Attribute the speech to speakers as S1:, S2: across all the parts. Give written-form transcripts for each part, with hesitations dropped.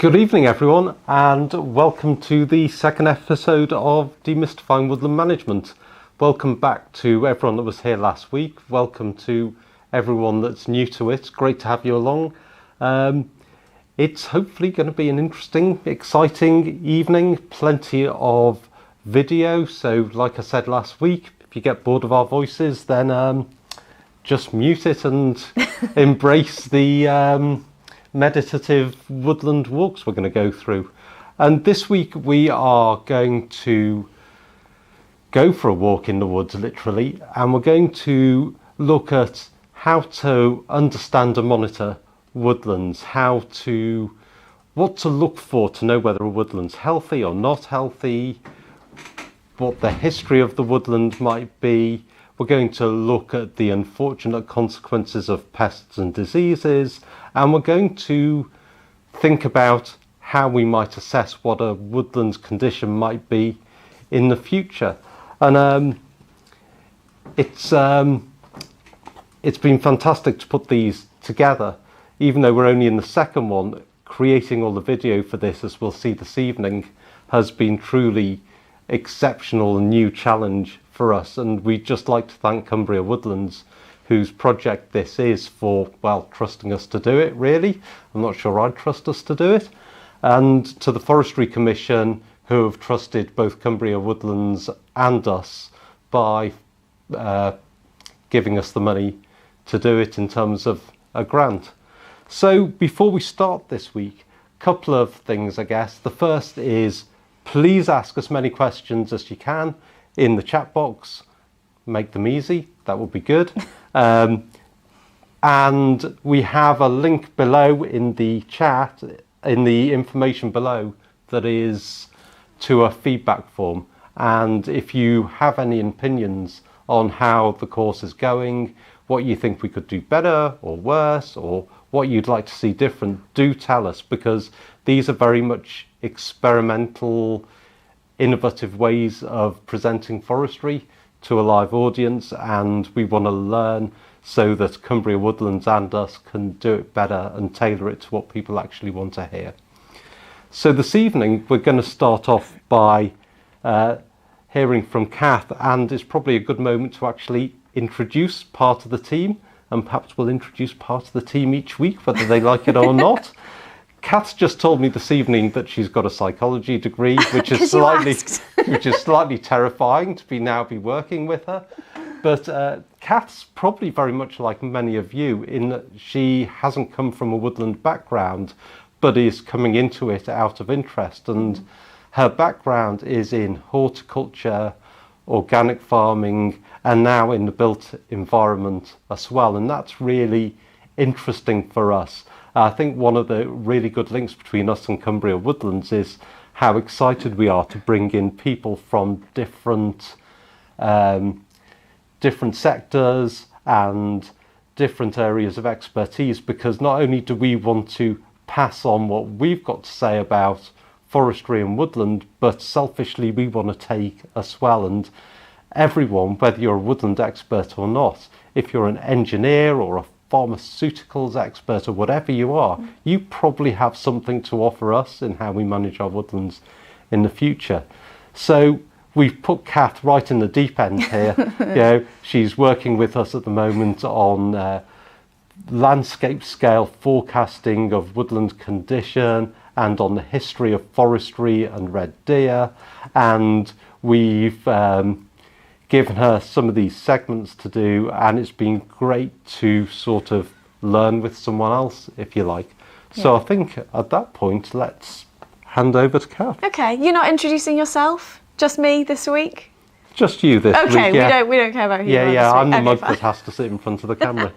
S1: Good evening everyone, and welcome to the second episode of Demystifying Woodland Management. Welcome back to everyone that was here last week. Welcome to everyone that's new to it. Great to have you along. It's hopefully going to be an interesting, exciting evening. Plenty of video. So like I said last week, if you get bored of our voices, then just mute it and embrace the meditative woodland walks we're going to go through. And this week we are going to go for a walk in the woods, literally, and we're going to look at how to understand and monitor woodlands, what to look for to know whether a woodland's healthy or not healthy, what the history of the woodland might be. We're going to look at the unfortunate consequences of pests and diseases, and we're going to think about how we might assess what a woodland's condition might be in the future. And it's been fantastic to put these together, even though we're only in the second one. Creating all the video for this, as we'll see this evening, has been truly exceptional and new challenge for us, and we'd just like to thank Cumbria Woodlands, whose project this is, for, well, trusting us to do it, really. I'm not sure I'd trust us to do it. And to the Forestry Commission, who have trusted both Cumbria Woodlands and us by giving us the money to do it in terms of a grant. So before we start this week, a couple of things, I guess. The first is, please ask as many questions as you can in the chat box. Make them easy, that would be good. And we have a link below in the chat, in the information below, that is to a feedback form. And if you have any opinions on how the course is going, what you think we could do better or worse, or what you'd like to see different, do tell us, because these are very much experimental, innovative ways of presenting forestry to a live audience, and we want to learn so that Cumbria Woodlands and us can do it better and tailor it to what people actually want to hear. So this evening we're going to start off by hearing from Kath, and it's probably a good moment to actually introduce part of the team, and perhaps we'll introduce part of the team each week, whether they like it or not. Kath's just told me this evening that she's got a psychology degree, which is slightly terrifying to be working with her. But Kath's probably very much like many of you, in that she hasn't come from a woodland background, but is coming into it out of interest. And her background is in horticulture, organic farming, and now in the built environment as well. And that's really interesting for us. I think one of the really good links between us and Cumbria Woodlands is how excited we are to bring in people from different sectors and different areas of expertise, because not only do we want to pass on what we've got to say about forestry and woodland, but selfishly we want to take as well. And everyone, whether you're a woodland expert or not, if you're an engineer or a pharmaceuticals expert or whatever you are, you probably have something to offer us in how we manage our woodlands in the future. So we've put Kath right in the deep end here. She's working with us at the moment on landscape scale forecasting of woodland condition, and on the history of forestry and red deer. And we've given her some of these segments to do, and it's been great to sort of learn with someone else, if you like. Yeah. So I think at that point, let's hand over to Kath.
S2: Okay, you're not introducing yourself? Just me this week?
S1: Just you this week.
S2: Okay, we don't care about you.
S1: Yeah, I'm the mug that has to sit in front of the camera.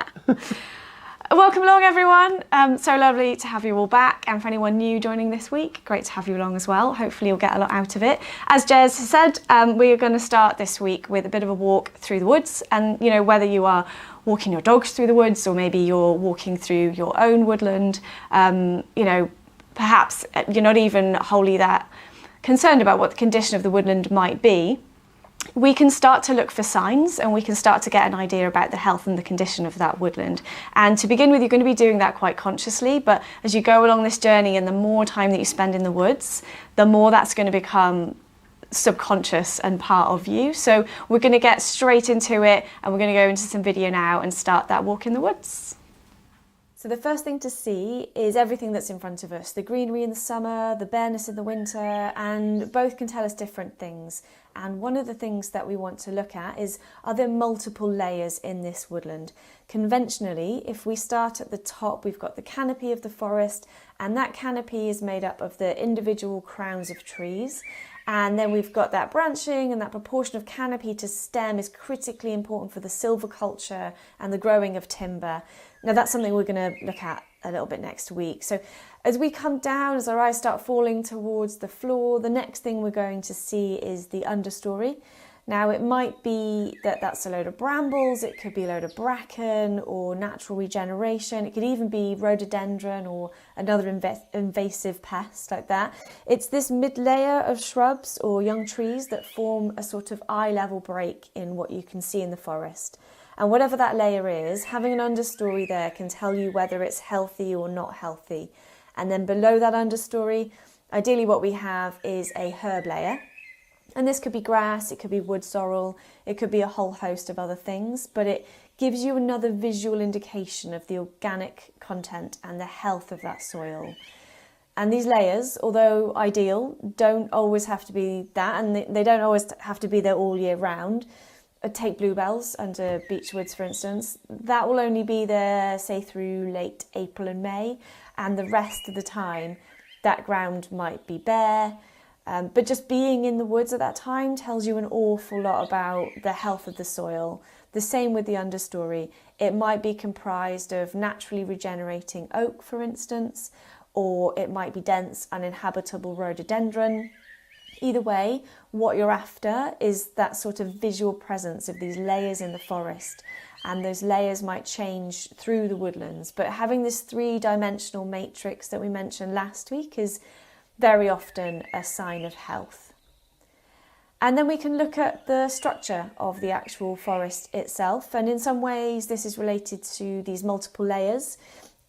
S2: Welcome along, everyone. So lovely to have you all back, and for anyone new joining this week, great to have you along as well. Hopefully you'll get a lot out of it. As Jez has said, we are going to start this week with a bit of a walk through the woods, and whether you are walking your dogs through the woods, or maybe you're walking through your own woodland, perhaps you're not even wholly that concerned about what the condition of the woodland might be. we can start to look for signs and we can start to get an idea about the health and the condition of that woodland. And to begin with, you're going to be doing that quite consciously, but as you go along this journey and the more time that you spend in the woods, the more that's going to become subconscious and part of you. So we're going to get straight into it and we're going to go into some video now and start that walk in the woods. So the first thing to see is everything that's in front of us, the greenery in the summer, the bareness in the winter, and both can tell us different things. And one of the things that we want to look at is, are there multiple layers in this woodland? Conventionally, if we start at the top, we've got the canopy of the forest, and that canopy is made up of the individual crowns of trees. And then we've got that branching, and that proportion of canopy to stem is critically important for the silviculture and the growing of timber. Now that's something we're going to look at a little bit next week. So as we come down, as our eyes start falling towards the floor, the next thing we're going to see is the understory. Now it might be that that's a load of brambles, it could be a load of bracken or natural regeneration, it could even be rhododendron or another invasive pest like that. It's this mid-layer of shrubs or young trees that form a sort of eye-level break in what you can see in the forest. And whatever that layer is, having an understory there can tell you whether it's healthy or not healthy. And then below that understory, ideally what we have is a herb layer. And this could be grass, it could be wood sorrel, it could be a whole host of other things, but it gives you another visual indication of the organic content and the health of that soil. And these layers, although ideal, don't always have to be that, and they don't always have to be there all year round. Take bluebells under beechwoods, for instance, that will only be there, say, through late April and May, and the rest of the time that ground might be bare. But just being in the woods at that time tells you an awful lot about the health of the soil. The same with the understory. It might be comprised of naturally regenerating oak, for instance, or it might be dense, uninhabitable rhododendron. Either way, what you're after is that sort of visual presence of these layers in the forest, and those layers might change through the woodlands. But having this three-dimensional matrix that we mentioned last week is very often a sign of health. And then we can look at the structure of the actual forest itself, and in some ways this is related to these multiple layers.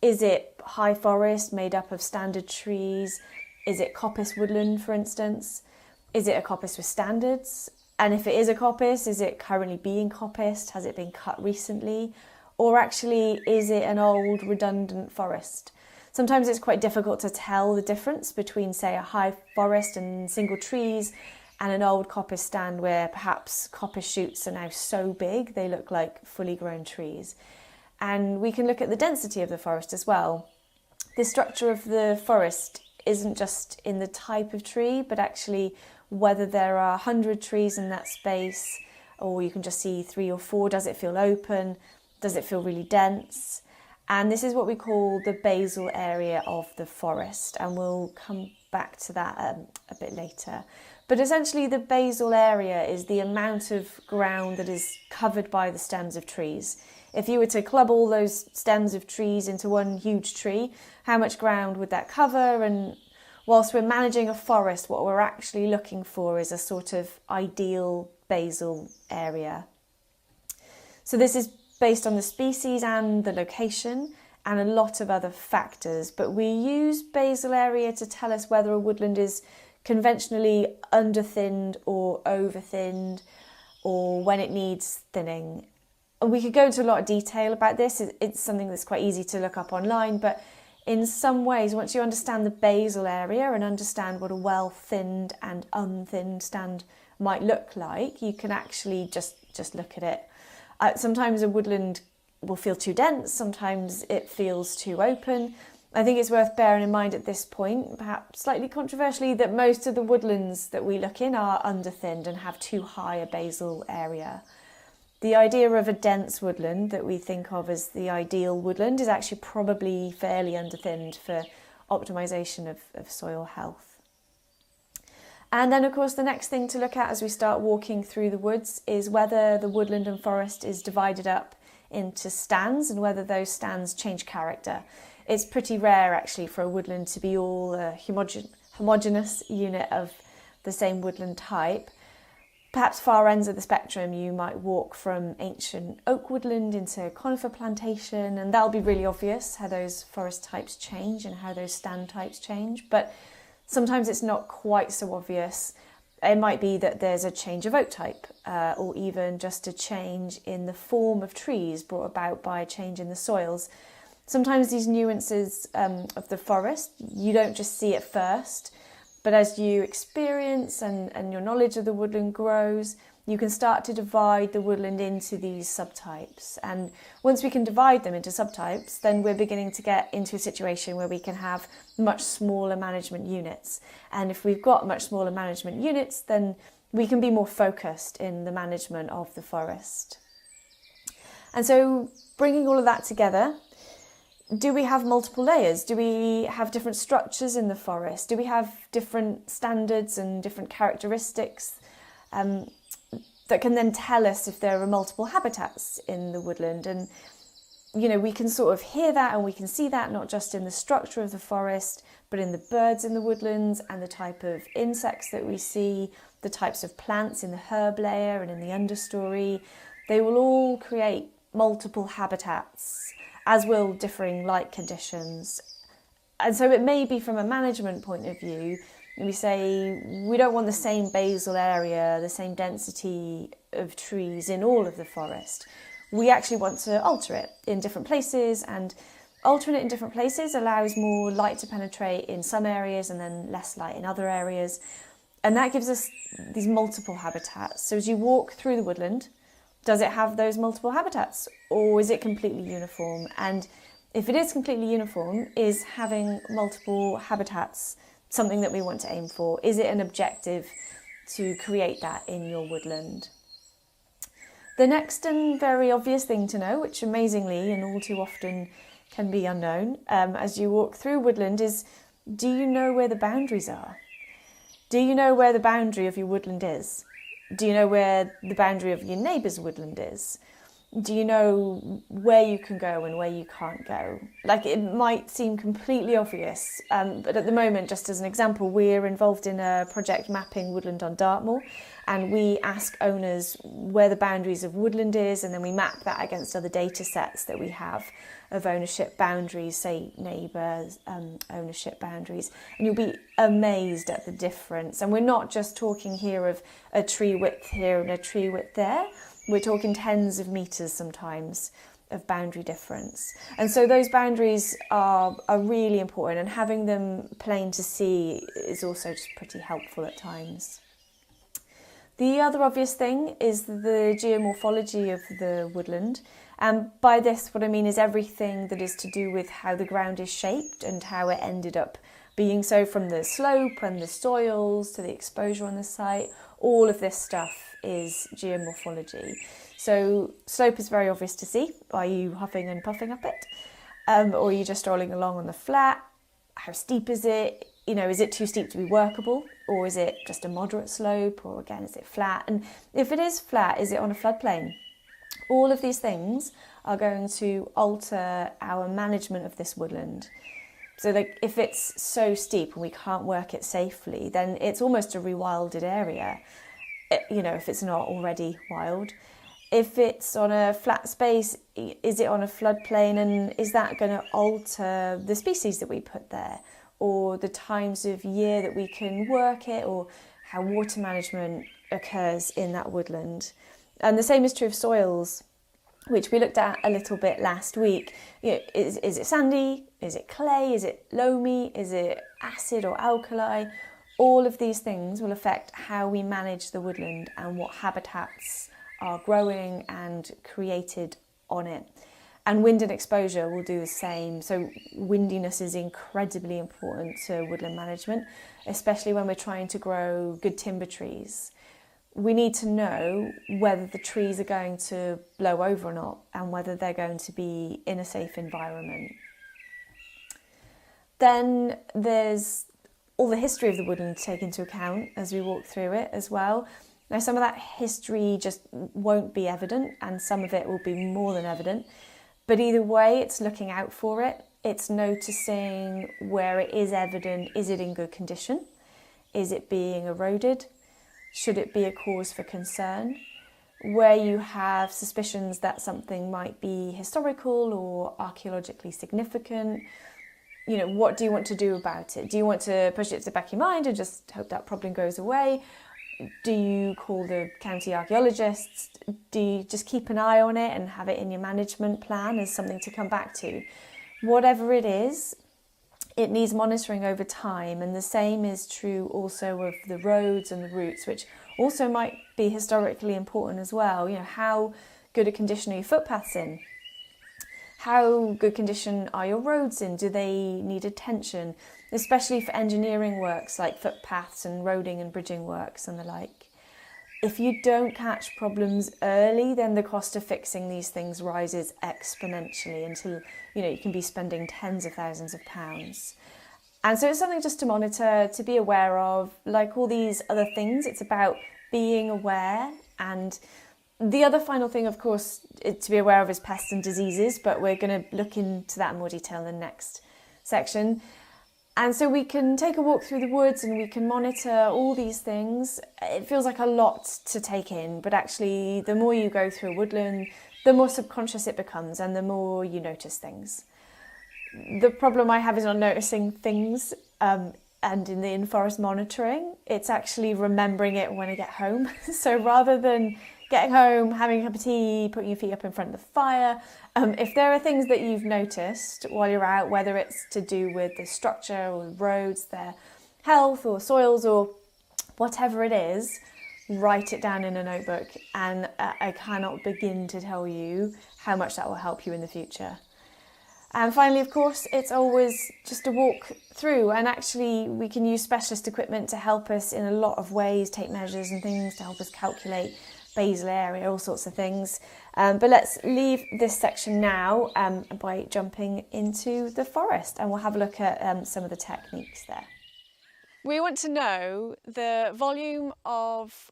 S2: Is it high forest made up of standard trees? Is it coppice woodland, for instance? Is it a coppice with standards? And if it is a coppice, is it currently being coppiced? Has it been cut recently? Or actually, is it an old redundant forest? Sometimes it's quite difficult to tell the difference between, say, a high forest and single trees and an old coppice stand where perhaps coppice shoots are now so big they look like fully grown trees. And we can look at the density of the forest as well. The structure of the forest isn't just in the type of tree, but actually whether there are 100 trees in that space, or you can just see 3 or 4. Does it feel open? Does it feel really dense? And this is what we call the basal area of the forest, and we'll come back to that a bit later. But essentially the basal area is the amount of ground that is covered by the stems of trees. If you were to club all those stems of trees into one huge tree, how much ground would that cover? And whilst we're managing a forest, what we're actually looking for is a sort of ideal basal area. So this is based on the species and the location and a lot of other factors, but we use basal area to tell us whether a woodland is conventionally underthinned or overthinned, or when it needs thinning. And we could go into a lot of detail about this. It's something that's quite easy to look up online, but in some ways, once you understand the basal area and understand what a well-thinned and unthinned stand might look like, you can actually just look at it. Sometimes a woodland will feel too dense, sometimes it feels too open. I think it's worth bearing in mind at this point, perhaps slightly controversially, that most of the woodlands that we look in are underthinned and have too high a basal area. The idea of a dense woodland that we think of as the ideal woodland is actually probably fairly underthinned for optimisation of soil health. And then, of course, the next thing to look at as we start walking through the woods is whether the woodland and forest is divided up into stands and whether those stands change character. It's pretty rare, actually, for a woodland to be all a homogeneous unit of the same woodland type. perhaps far ends of the spectrum, you might walk from ancient oak woodland into conifer plantation, and that'll be really obvious how those forest types change and how those stand types change. But sometimes it's not quite so obvious. It might be that there's a change of oak type, or even just a change in the form of trees brought about by a change in the soils. Sometimes these nuances of the forest, you don't just see at first, but as you experience and your knowledge of the woodland grows, you can start to divide the woodland into these subtypes. And once we can divide them into subtypes, then we're beginning to get into a situation where we can have much smaller management units. And if we've got much smaller management units, then we can be more focused in the management of the forest. And so bringing all of that together, do we have multiple layers? Do we have different structures in the forest? Do we have different standards and different characteristics that can then tell us if there are multiple habitats in the woodland? And, you know, we can sort of hear that and we can see that not just in the structure of the forest, but in the birds in the woodlands and the type of insects that we see, the types of plants in the herb layer and in the understory. They will all create multiple habitats, as will differing light conditions. And so it may be from a management point of view, we say we don't want the same basal area, the same density of trees in all of the forest. We actually want to alter it in different places, and altering it in different places allows more light to penetrate in some areas and then less light in other areas. And that gives us these multiple habitats. So as you walk through the woodland, does it have those multiple habitats, or is it completely uniform? And if it is completely uniform, is having multiple habitats something that we want to aim for? Is it an objective to create that in your woodland? The next and very obvious thing to know, which amazingly and all too often can be unknown as you walk through woodland, is, do you know where the boundaries are? Do you know where the boundary of your woodland is? Do you know where the boundary of your neighbour's woodland is? Do you know where you can go and where you can't go? Like, it might seem completely obvious, but at the moment, just as an example, we're involved in a project mapping woodland on Dartmoor, and we ask owners where the boundaries of woodland is, and then we map that against other data sets that we have of ownership boundaries, say neighbours, ownership boundaries, and you'll be amazed at the difference. And we're not just talking here of a tree width here and a tree width there. We're talking tens of metres sometimes of boundary difference. And so those boundaries are really important, and having them plain to see is also just pretty helpful at times. The other obvious thing is the geomorphology of the woodland. And by this, what I mean is everything that is to do with how the ground is shaped and how it ended up being so, from the slope and the soils to the exposure on the site. All of this stuff is geomorphology. So slope is very obvious to see. Are you huffing and puffing up it? Or are you just strolling along on the flat? How steep is it? You know, is it too steep to be workable? Or is it just a moderate slope? Or again, is it flat? And if it is flat, is it on a floodplain? All of these things are going to alter our management of this woodland. So like, if it's so steep and we can't work it safely, then it's almost a rewilded area, you know, if it's not already wild. If it's on a flat space, is it on a floodplain, and is that going to alter the species that we put there, or the times of year that we can work it, or how water management occurs in that woodland? And the same is true of soils, which we looked at a little bit last week. You know, is it sandy? Is it clay? Is it loamy? Is it acid or alkali? All of these things will affect how we manage the woodland and what habitats are growing and created on it. And wind and exposure will do the same. So windiness is incredibly important to woodland management, especially when we're trying to grow good timber trees. We need to know whether the trees are going to blow over or not, and whether they're going to be in a safe environment. Then there's all the history of the woodland to take into account as we walk through it as well. Now, some of that history just won't be evident, and some of it will be more than evident. But either way, it's looking out for it. It's noticing where it is evident. Is it in good condition? Is it being eroded? should it be a cause for concern? Where you have suspicions that something might be historical or archaeologically significant, what do you want to do about it? Do you want to push it to the back of your mind and just hope that problem goes away? Do you call the county archaeologists? Do you just keep an eye on it and have it in your management plan as something to come back to? Whatever it is, it needs monitoring over time, and the same is true also of the roads and the routes, which also might be historically important as well. How good a condition are your footpaths in? How good condition are your roads in? Do they need attention? Especially for engineering works like footpaths and roading and bridging works and the like. If you don't catch problems early, then the cost of fixing these things rises exponentially until, you can be spending tens of thousands of pounds. And so it's something just to monitor, to be aware of. Like all these other things, it's about being aware. And the other final thing, of course, to be aware of is pests and diseases, but we're going to look into that in more detail in the next section. And so we can take a walk through the woods and we can monitor all these things. It feels like a lot to take in, but actually the more you go through a woodland, the more subconscious it becomes and the more you notice things. The problem I have is not noticing things and in the in-forest monitoring, it's actually remembering it when I get home. So rather than getting home, having a cup of tea, putting your feet up in front of the fire, if there are things that you've noticed while you're out, whether it's to do with the structure or the roads, their health or soils or whatever it is, write it down in a notebook. And I cannot begin to tell you how much that will help you in the future. And finally, of course, it's always just a walk through, and actually we can use specialist equipment to help us in a lot of ways, take measures and things to help us calculate basal area, all sorts of things. But let's leave this section now by jumping into the forest, and we'll have a look at some of the techniques there. We want to know the volume of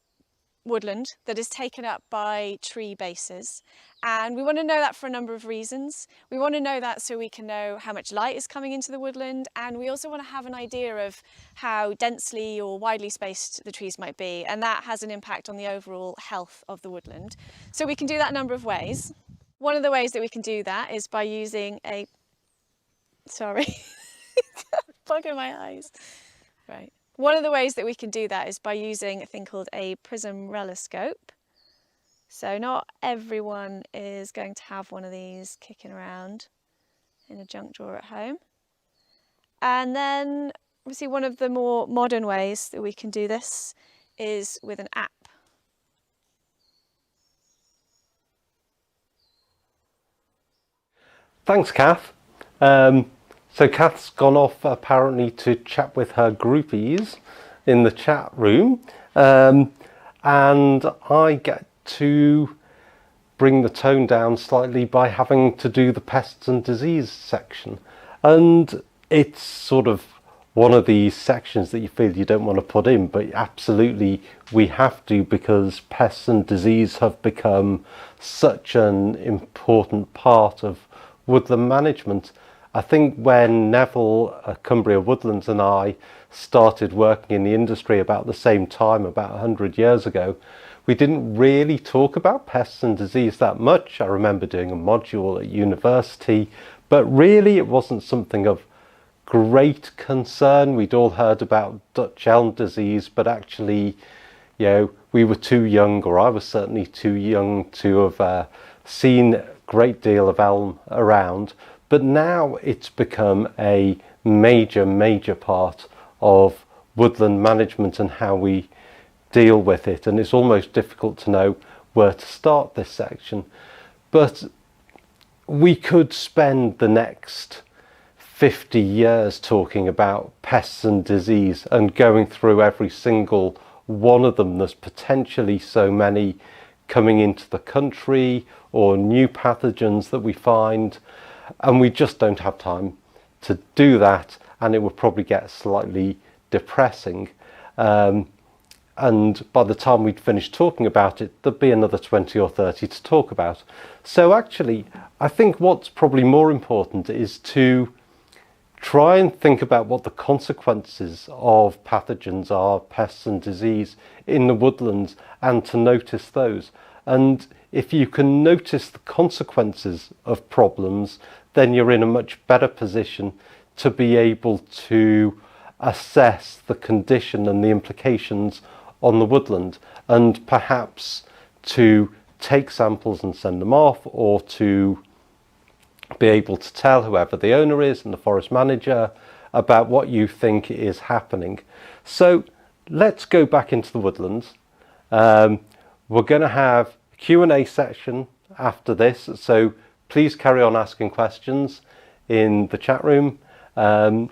S2: woodland that is taken up by tree bases, and we want to know that for a number of reasons. We want to know that so we can know how much light is coming into the woodland, and we also want to have an idea of how densely or widely spaced the trees might be, and that has an impact on the overall health of the woodland. So we can do that a number of ways. One of the ways that we can do that is by using a bug in my eyes. Right. One of the ways that we can do that is by using a thing called a prism reloscope. So not everyone is going to have one of these kicking around in a junk drawer at home. And then obviously one of the more modern ways that we can do this is with an app.
S1: Thanks, Kath. So Kath's gone off apparently to chat with her groupies in the chat room, and I get to bring the tone down slightly by having to do the pests and disease section. And it's sort of one of these sections that you feel you don't want to put in, but absolutely we have to, because pests and disease have become such an important part of woodland management. I think when Neville, Cumbria Woodlands and I started working in the industry about the same time, about 100 years ago, we didn't really talk about pests and disease that much. I remember doing a module at university, but really it wasn't something of great concern. We'd all heard about Dutch elm disease, but actually, we were too young, or I was certainly too young to have seen a great deal of elm around. But now it's become a major part of woodland management and how we deal with it. And it's almost difficult to know where to start this section. But we could spend the next 50 years talking about pests and disease and going through every single one of them. There's potentially so many coming into the country or new pathogens that we find. And we just don't have time to do that, and it would probably get slightly depressing. And by the time we'd finished talking about it, there'd be another 20 or 30 to talk about. So actually, I think what's probably more important is to try and think about what the consequences of pathogens are, pests and disease in the woodlands, and to notice those. And if you can notice the consequences of problems, then you're in a much better position to be able to assess the condition and the implications on the woodland, and perhaps to take samples and send them off, or to be able to tell whoever the owner is and the forest manager about what you think is happening. So let's go back into the woodlands. We're going to have a Q&A section after this, so please carry on asking questions in the chat room. But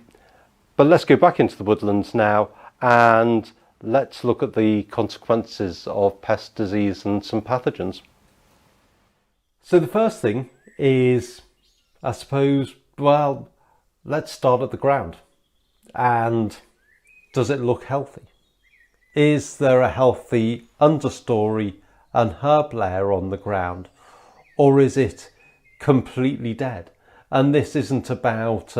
S1: let's go back into the woodlands now, and let's look at the consequences of pest, disease and some pathogens. So the first thing is, I suppose, well, let's start at the ground. And does it look healthy? Is there a healthy understory and herb layer on the ground, or is it completely dead? And this isn't about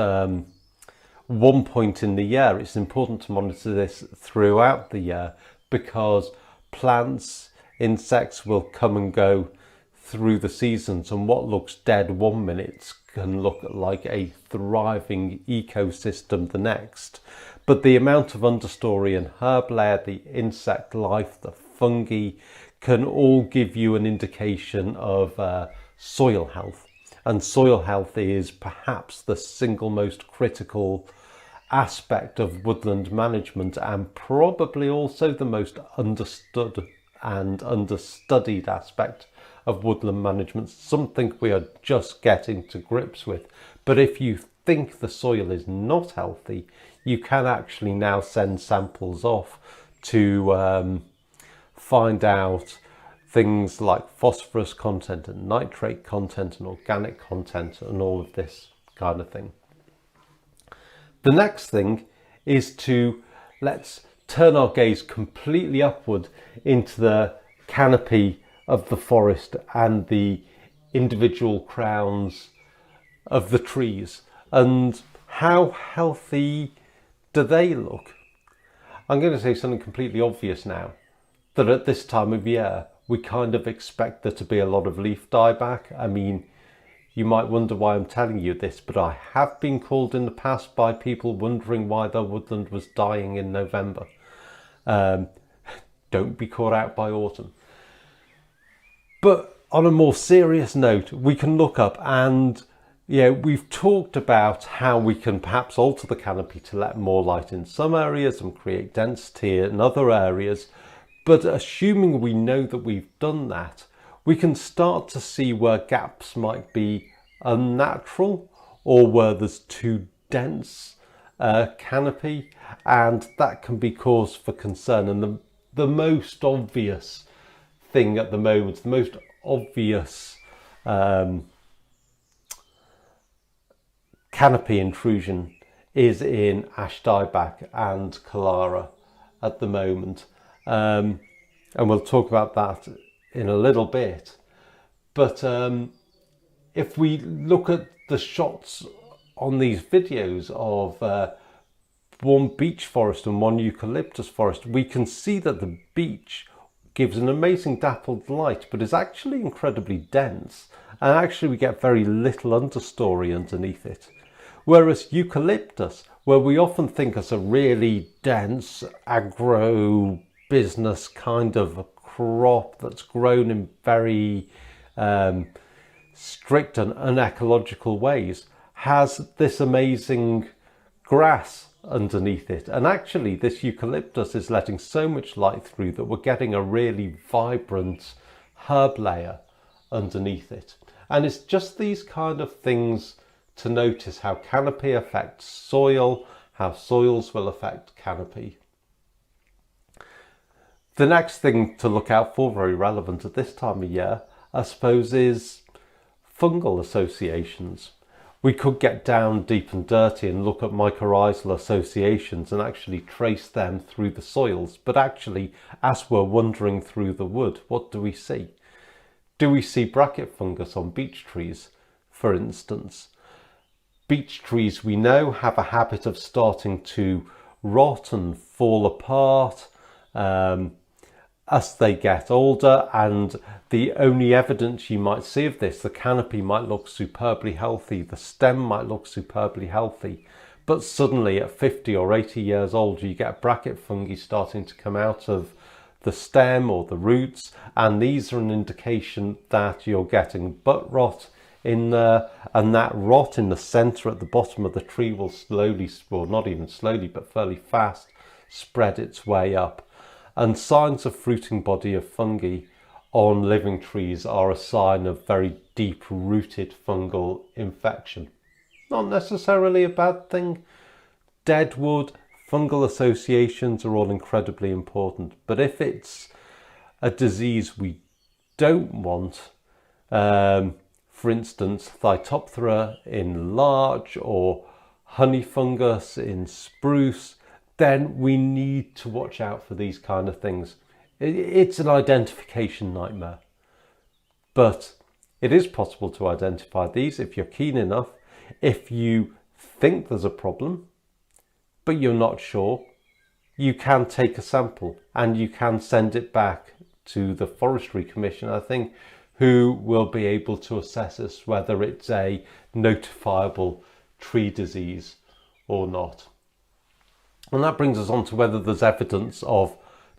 S1: one point in the year. It's important to monitor this throughout the year, because plants, insects will come and go through the seasons, and what looks dead one minute can look like a thriving ecosystem the next. But the amount of understory and herb layer, the insect life, the fungi, can all give you an indication of soil health. And soil health is perhaps the single most critical aspect of woodland management, and probably also the most understood and understudied aspect of woodland management, something we are just getting to grips with. But if you think the soil is not healthy, you can actually now send samples off to find out things like phosphorus content and nitrate content and organic content and all of this kind of thing. The next thing is to let's turn our gaze completely upward into the canopy of the forest and the individual crowns of the trees, and how healthy do they look? I'm going to say something completely obvious now, that at this time of year we kind of expect there to be a lot of leaf dieback. I mean, you might wonder why I'm telling you this, but I have been called in the past by people wondering why their woodland was dying in November. Don't be caught out by autumn. But on a more serious note, we can look up and, we've talked about how we can perhaps alter the canopy to let more light in some areas and create density in other areas. But assuming we know that we've done that, we can start to see where gaps might be unnatural or where there's too dense canopy, and that can be cause for concern. And the most obvious thing at the moment, the most obvious canopy intrusion is in ash dieback and Cholera at the moment. And we'll talk about that in a little bit. But if we look at the shots on these videos of one beech forest and one eucalyptus forest, we can see that the beech gives an amazing dappled light, but is actually incredibly dense, and actually we get very little understory underneath it. Whereas eucalyptus, where we often think as a really dense agro business kind of a crop that's grown in very strict and unecological ways, has this amazing grass underneath it. And actually this eucalyptus is letting so much light through that we're getting a really vibrant herb layer underneath it. And it's just these kind of things to notice, how canopy affects soil, how soils will affect canopy. The next thing to look out for, very relevant at this time of year, I suppose, is fungal associations. We could get down deep and dirty and look at mycorrhizal associations and actually trace them through the soils. But actually, as we're wandering through the wood, what do we see? Do we see bracket fungus on beech trees, for instance? beech trees, we know, have a habit of starting to rot and fall apart as they get older, and the only evidence you might see of this, the canopy might look superbly healthy, the stem might look superbly healthy, but suddenly at 50 or 80 years old you get bracket fungi starting to come out of the stem or the roots, and these are an indication that you're getting butt rot in there, and that rot in the center at the bottom of the tree will slowly, or not even slowly but fairly fast, spread its way up. And signs of fruiting body of fungi on living trees are a sign of very deep rooted fungal infection. Not necessarily a bad thing. Dead wood, fungal associations are all incredibly important, but if it's a disease we don't want, for instance, Phytophthora in larch or honey fungus in spruce, then we need to watch out for these kind of things. It's an identification nightmare, but it is possible to identify these if you're keen enough. If you think there's a problem, but you're not sure, you can take a sample and you can send it back to the Forestry Commission, I think, who will be able to assess us whether it's a notifiable tree disease or not. And that brings us on to whether there's evidence of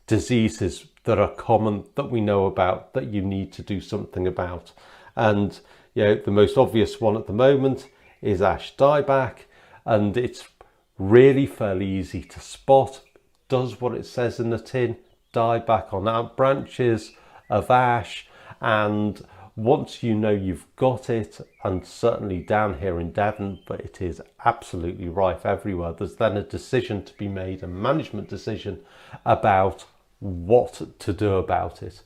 S1: diseases that are common that we know about that you need to do something about. And the most obvious one at the moment is ash dieback, and it's really fairly easy to spot. Does what it says in the tin, dieback on out branches of ash, and once you know you've got it, and certainly down here in Devon, but it is absolutely rife everywhere, there's then a decision to be made, a management decision about what to do about it.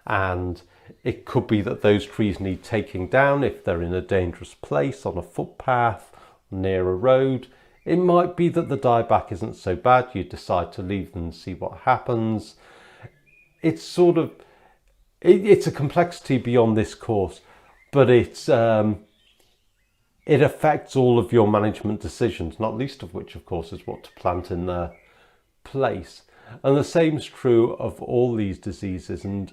S1: And it could be that those trees need taking down if they're in a dangerous place, on a footpath, near a road. It might be that the dieback isn't so bad, you decide to leave them and see what happens. It's sort of, it's a complexity beyond this course, but it affects all of your management decisions, not least of which, of course, is what to plant in their place. And the same is true of all these diseases. And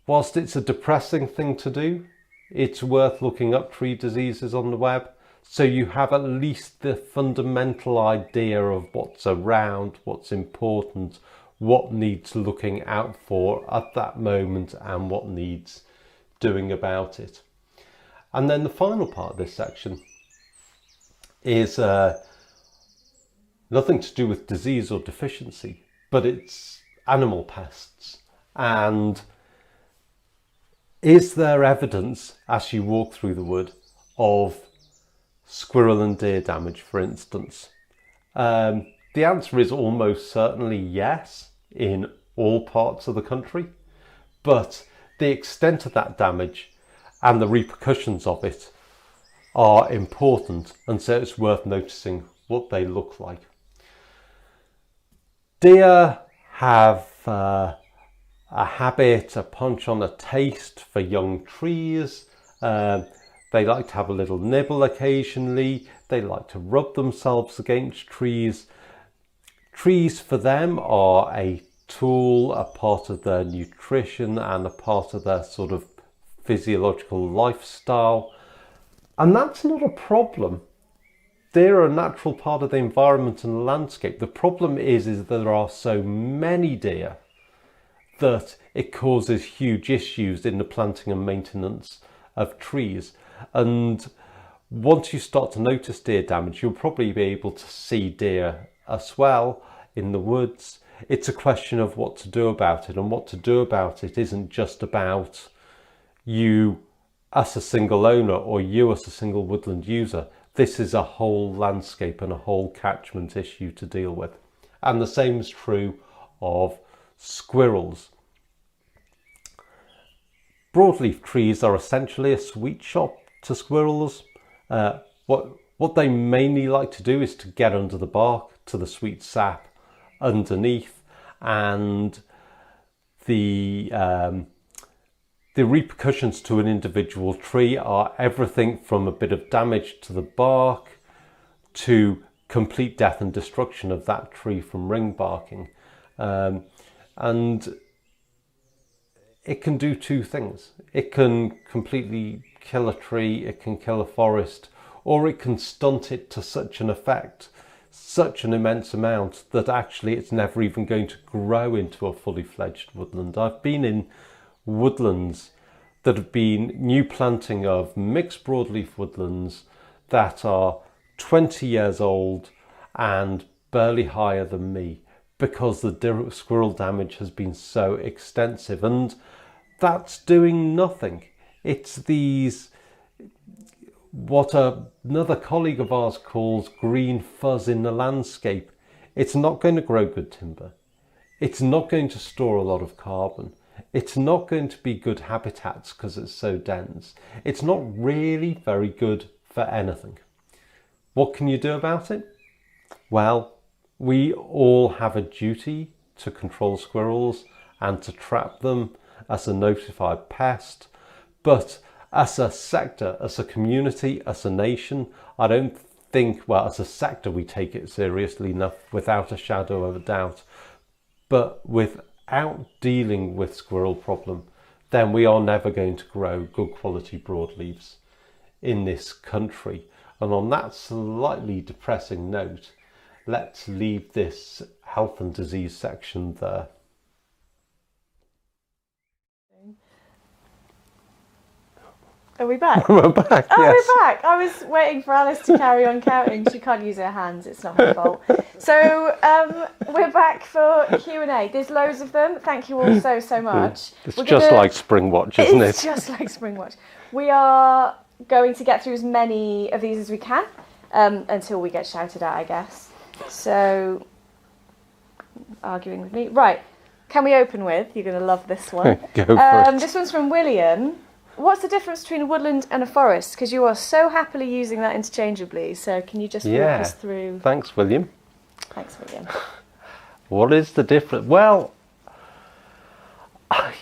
S1: whilst it's a depressing thing to do, it's worth looking up tree diseases on the web, so you have at least the fundamental idea of what's around, what's important, what needs looking out for at that moment, and what needs doing about it. And then the final part of this section is nothing to do with disease or deficiency, but it's animal pests. And is there evidence as you walk through the wood of squirrel and deer damage, for instance? The answer is almost certainly yes in all parts of the country, but the extent of that damage and the repercussions of it are important, and so it's worth noticing what they look like. Deer have a habit, a penchant, a taste for young trees. They like to have a little nibble occasionally. They like to rub themselves against trees. Trees for them are a tool, a part of their nutrition and a part of their sort of physiological lifestyle. And that's not a problem. They're a natural part of the environment and the landscape. The problem is that there are so many deer that it causes huge issues in the planting and maintenance of trees. And once you start to notice deer damage, you'll probably be able to see deer as well in the woods. It's a question of what to do about it, and what to do about it isn't just about you as a single owner or you as a single woodland user. This is a whole landscape and a whole catchment issue to deal with. And the same is true of squirrels. Broadleaf trees are essentially a sweet shop to squirrels. What they mainly like to do is to get under the bark, to the sweet sap underneath, and the The repercussions to an individual tree are everything from a bit of damage to the bark to complete death and destruction of that tree from ring barking. And it can do two things. It can completely kill a tree, it can kill a forest, or it can stunt it to such an effect, such an immense amount, that actually it's never even going to grow into a fully fledged woodland. I've been in woodlands that have been new planting of mixed broadleaf woodlands that are 20 years old and barely higher than me, because the squirrel damage has been so extensive, and that's doing nothing. It's these, what another colleague of ours calls green fuzz in the landscape. It's not going to grow good timber. It's not going to store a lot of carbon. It's not going to be good habitats because it's so dense. It's not really very good for anything. What can you do about it? Well, we all have a duty to control squirrels and to trap them as a notified pest. But as a sector, as a community, as a nation, I don't think, well, as a sector we take it seriously enough, without a shadow of a doubt. But without dealing with squirrel problem, then we are never going to grow good quality broadleaves in this country. And on that slightly depressing note, let's leave this health and disease section there.
S2: Are we back?
S1: We're back,
S2: Oh,
S1: yes.
S2: we're back. I was waiting for Alice to carry on counting. She can't use her hands. It's not her fault. So we're back for Q&A. There's loads of them. Thank you all so much.
S1: It's just like Spring Watch, isn't it?
S2: It's just like Spring Watch. We are going to get through as many of these as we can until we get shouted at, I guess. So, arguing with me. Right. Can we open with? You're going to love this one.
S1: Go for it.
S2: This one's from William. What's the difference between a woodland and a forest? Because you are so happily using that interchangeably. So can you just walk us through?
S1: Thanks, William.
S2: Thanks, William.
S1: What is the difference? Well, I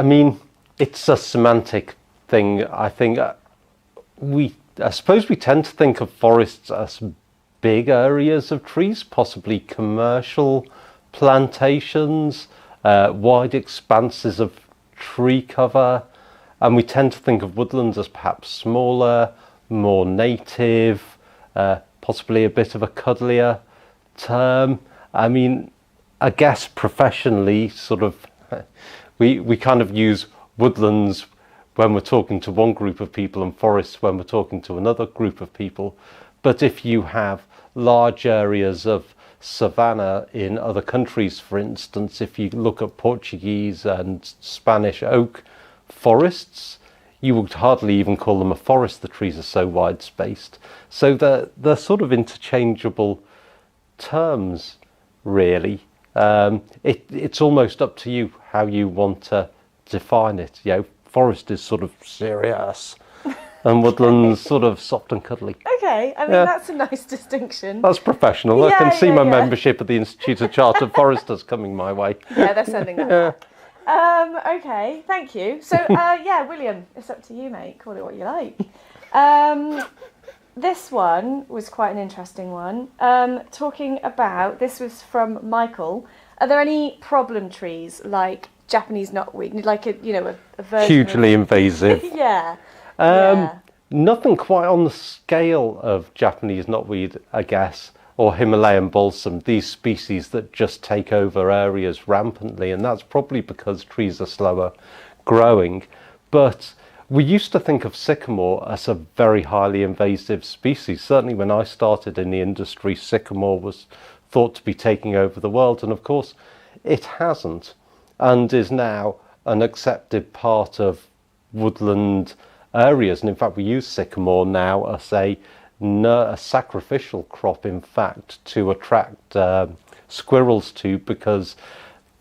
S1: mean, it's a semantic thing. I think I suppose we tend to think of forests as big areas of trees, possibly commercial plantations, wide expanses of tree cover. And we tend to think of woodlands as perhaps smaller, more native, possibly a bit of a cuddlier term. I mean, I guess professionally, sort of, we kind of use woodlands when we're talking to one group of people and forests when we're talking to another group of people. But if you have large areas of savanna in other countries, for instance, if you look at Portuguese and Spanish oak forests, you would hardly even call them a forest. The trees are so wide spaced. So they're sort of interchangeable terms, really. It's almost up to you how you want to define it. You know, forest is sort of serious and woodlands sort of soft and cuddly.
S2: Okay, I mean, that's a nice distinction.
S1: That's professional. I can see my membership at the Institute of Chartered Foresters coming my way.
S2: Yeah, they're sending that back. Okay, thank you. So, William, it's up to you, mate. Call it what you like. This one was quite an interesting one. Talking about, this was from Michael. Are there any problem trees like Japanese knotweed, like a version
S1: hugely invasive?
S2: Yeah.
S1: Nothing quite on the scale of Japanese knotweed, I guess, or Himalayan balsam, these species that just take over areas rampantly, and that's probably because trees are slower growing. But we used to think of sycamore as a very highly invasive species. Certainly when I started in the industry, sycamore was thought to be taking over the world, and of course it hasn't, and is now an accepted part of woodland areas. And in fact we use sycamore now as a sacrificial crop, in fact, to attract squirrels to, because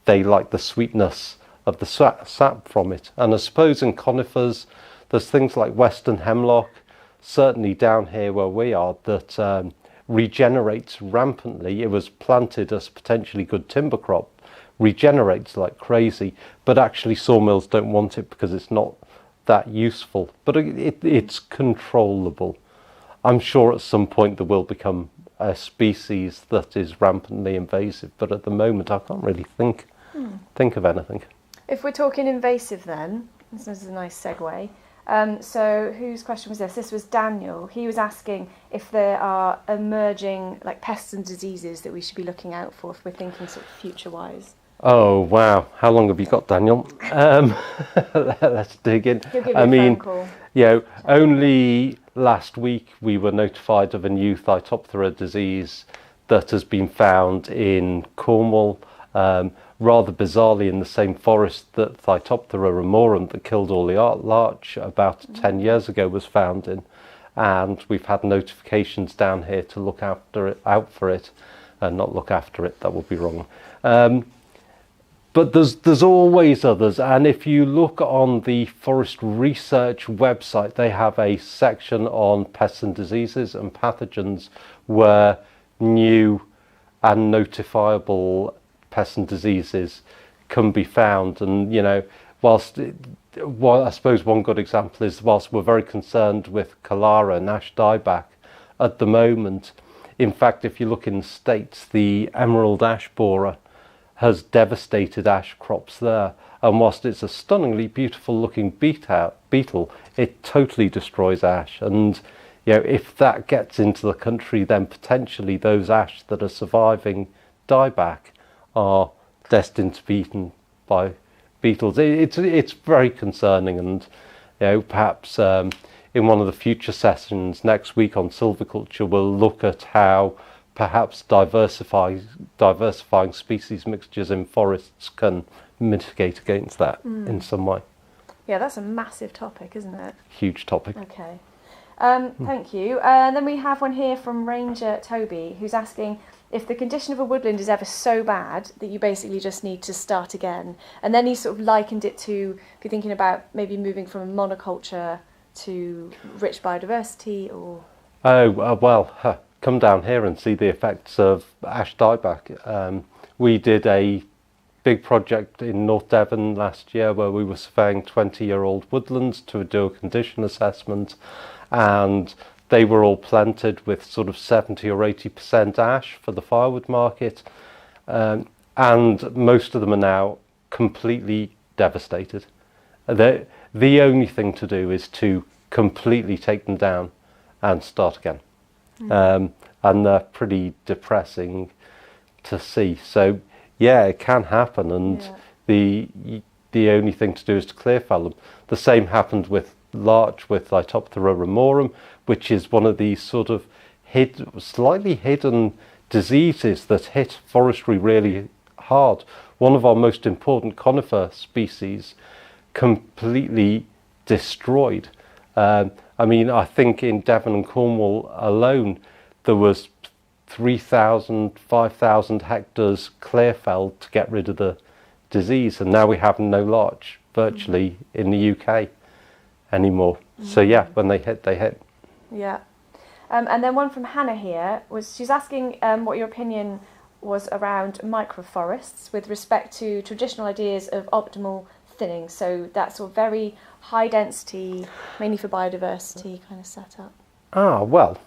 S1: they like the sweetness of the sap from it. And I suppose in conifers there's things like western hemlock, certainly down here where we are, that regenerates rampantly. It was planted as potentially good timber crop, regenerates like crazy, but actually sawmills don't want it because it's not that useful. But it's controllable. I'm sure at some point there will become a species that is rampantly invasive, but at the moment I can't really think of anything.
S2: If we're talking invasive then, this is a nice segue. So whose question was this? This was Daniel. He was asking if there are emerging like pests and diseases that we should be looking out for if we're thinking sort of future-wise.
S1: Oh wow! How long have you got, Daniel? Let's dig in.
S2: He'll give you a phone call.
S1: Only last week we were notified of a new Phytophthora disease that has been found in Cornwall. Rather bizarrely, in the same forest that Phytophthora ramorum that killed all the larch about 10 years ago was found in, and we've had notifications down here to look out for it, and not look after it. That would be wrong. But there's always others, and if you look on the Forest Research website, they have a section on pests and diseases and pathogens where new and notifiable pests and diseases can be found. And whilst I suppose one good example is, whilst we're very concerned with cholera and ash dieback at the moment, in fact if you look in the States, the emerald ash borer has devastated ash crops there, and whilst it's a stunningly beautiful looking beetle, it totally destroys ash. And if that gets into the country, then potentially those ash that are surviving dieback are destined to be eaten by beetles. It's very concerning, and perhaps in one of the future sessions next week on silviculture we'll look at how perhaps diversifying species mixtures in forests can mitigate against that in some way.
S2: Yeah, that's a massive topic, isn't it?
S1: Huge topic.
S2: Okay. Thank you. And then we have one here from Ranger Toby, who's asking if the condition of a woodland is ever so bad that you basically just need to start again. And then he sort of likened it to, if you're thinking about maybe moving from a monoculture to rich biodiversity, or... Come down here and see the effects of ash dieback. We did a big project in North Devon last year where we were surveying 20-year-old woodlands to do a condition assessment, and they were all planted with sort of 70 or 80% ash for the firewood market, and most of them are now completely devastated. The only thing to do is to completely take them down and start again. And they're pretty depressing to see. So yeah, it can happen, and the only thing to do is to clear fell them. The same happened with larch, with Phytophthora ramorum, which is one of these sort of slightly hidden diseases that hit forestry really hard. One of our most important conifer species completely destroyed. I think in Devon and Cornwall alone, there was 3,000, 5,000 hectares clear felled to get rid of the disease, and now we have no larch virtually in the UK anymore. So yeah, when they hit, they hit. Yeah. And then one from Hannah here, she's asking what your opinion was around microforests with respect to traditional ideas of optimal thinning, so that sort of very high density, mainly for biodiversity kind of setup.
S1: Well,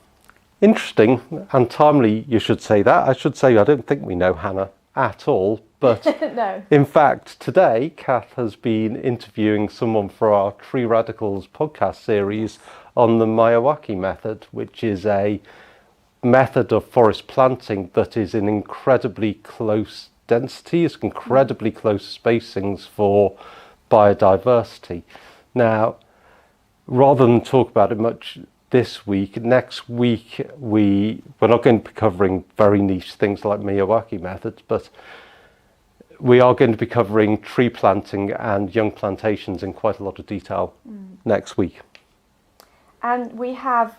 S1: interesting and timely you should say that. I should say I don't think we know Hannah at all, but
S2: no.
S1: In fact today Kath has been interviewing someone for our Tree Radicals podcast series on the Miyawaki method, which is a method of forest planting that is in incredibly close densities, incredibly close spacings for biodiversity. Now, rather than talk about it much this week, next week we're not going to be covering very niche things like Miyawaki methods, but we are going to be covering tree planting and young plantations in quite a lot of detail next week.
S2: And we have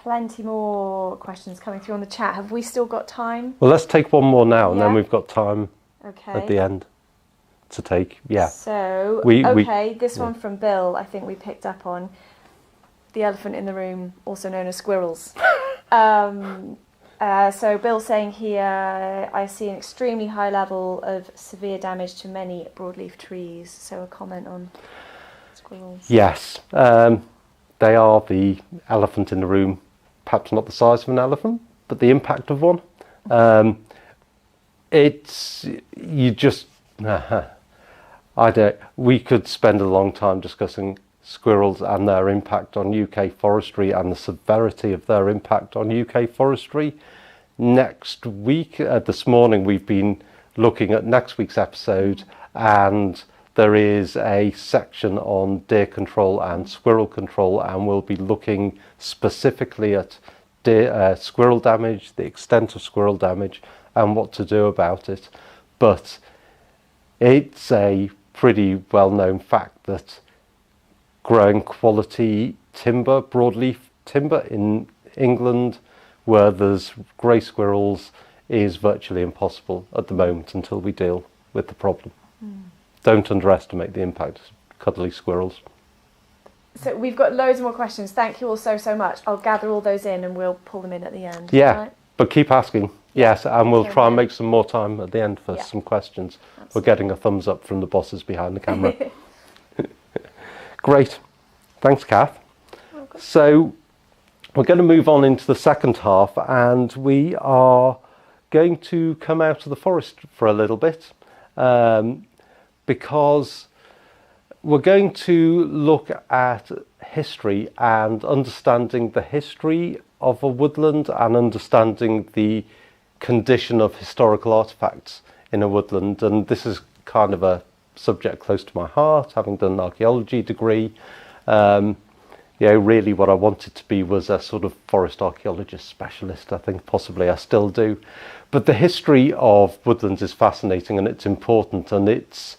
S2: plenty more questions coming through on the chat. Have we still got time?
S1: Well, let's take one more now, and then we've got time
S2: at
S1: the end to take. Yeah.
S2: So, this one from Bill, I think we picked up on the elephant in the room, also known as squirrels. So Bill's saying here, I see an extremely high level of severe damage to many broadleaf trees. So a comment on squirrels.
S1: Yes, they are the elephant in the room, perhaps not the size of an elephant, but the impact of one. We could spend a long time discussing squirrels and their impact on UK forestry and the severity of their impact on UK forestry. Next week, this morning, we've been looking at next week's episode, and there is a section on deer control and squirrel control, and we'll be looking specifically at squirrel damage, the extent of squirrel damage, and what to do about it. But it's a pretty well-known fact that growing quality timber, broadleaf timber in England, where there's grey squirrels, is virtually impossible at the moment until we deal with the problem. Don't underestimate the impact of cuddly squirrels.
S2: So we've got loads more questions. Thank you all so much. I'll gather all those in and we'll pull them in at the end.
S1: Yeah,
S2: right?
S1: But keep asking. Yes, and we'll try and make some more time at the end for some questions. Absolutely. We're getting a thumbs up from the bosses behind the camera. Great. Thanks, Kath. So we're going to move on into the second half, and we are going to come out of the forest for a little bit, because we're going to look at history and understanding the history of a woodland and understanding the condition of historical artifacts in a woodland. And this is kind of a subject close to my heart, having done an archaeology degree. Really what I wanted to be was a sort of forest archaeologist specialist. I think possibly I still do. But the history of woodlands is fascinating, and it's important, and it's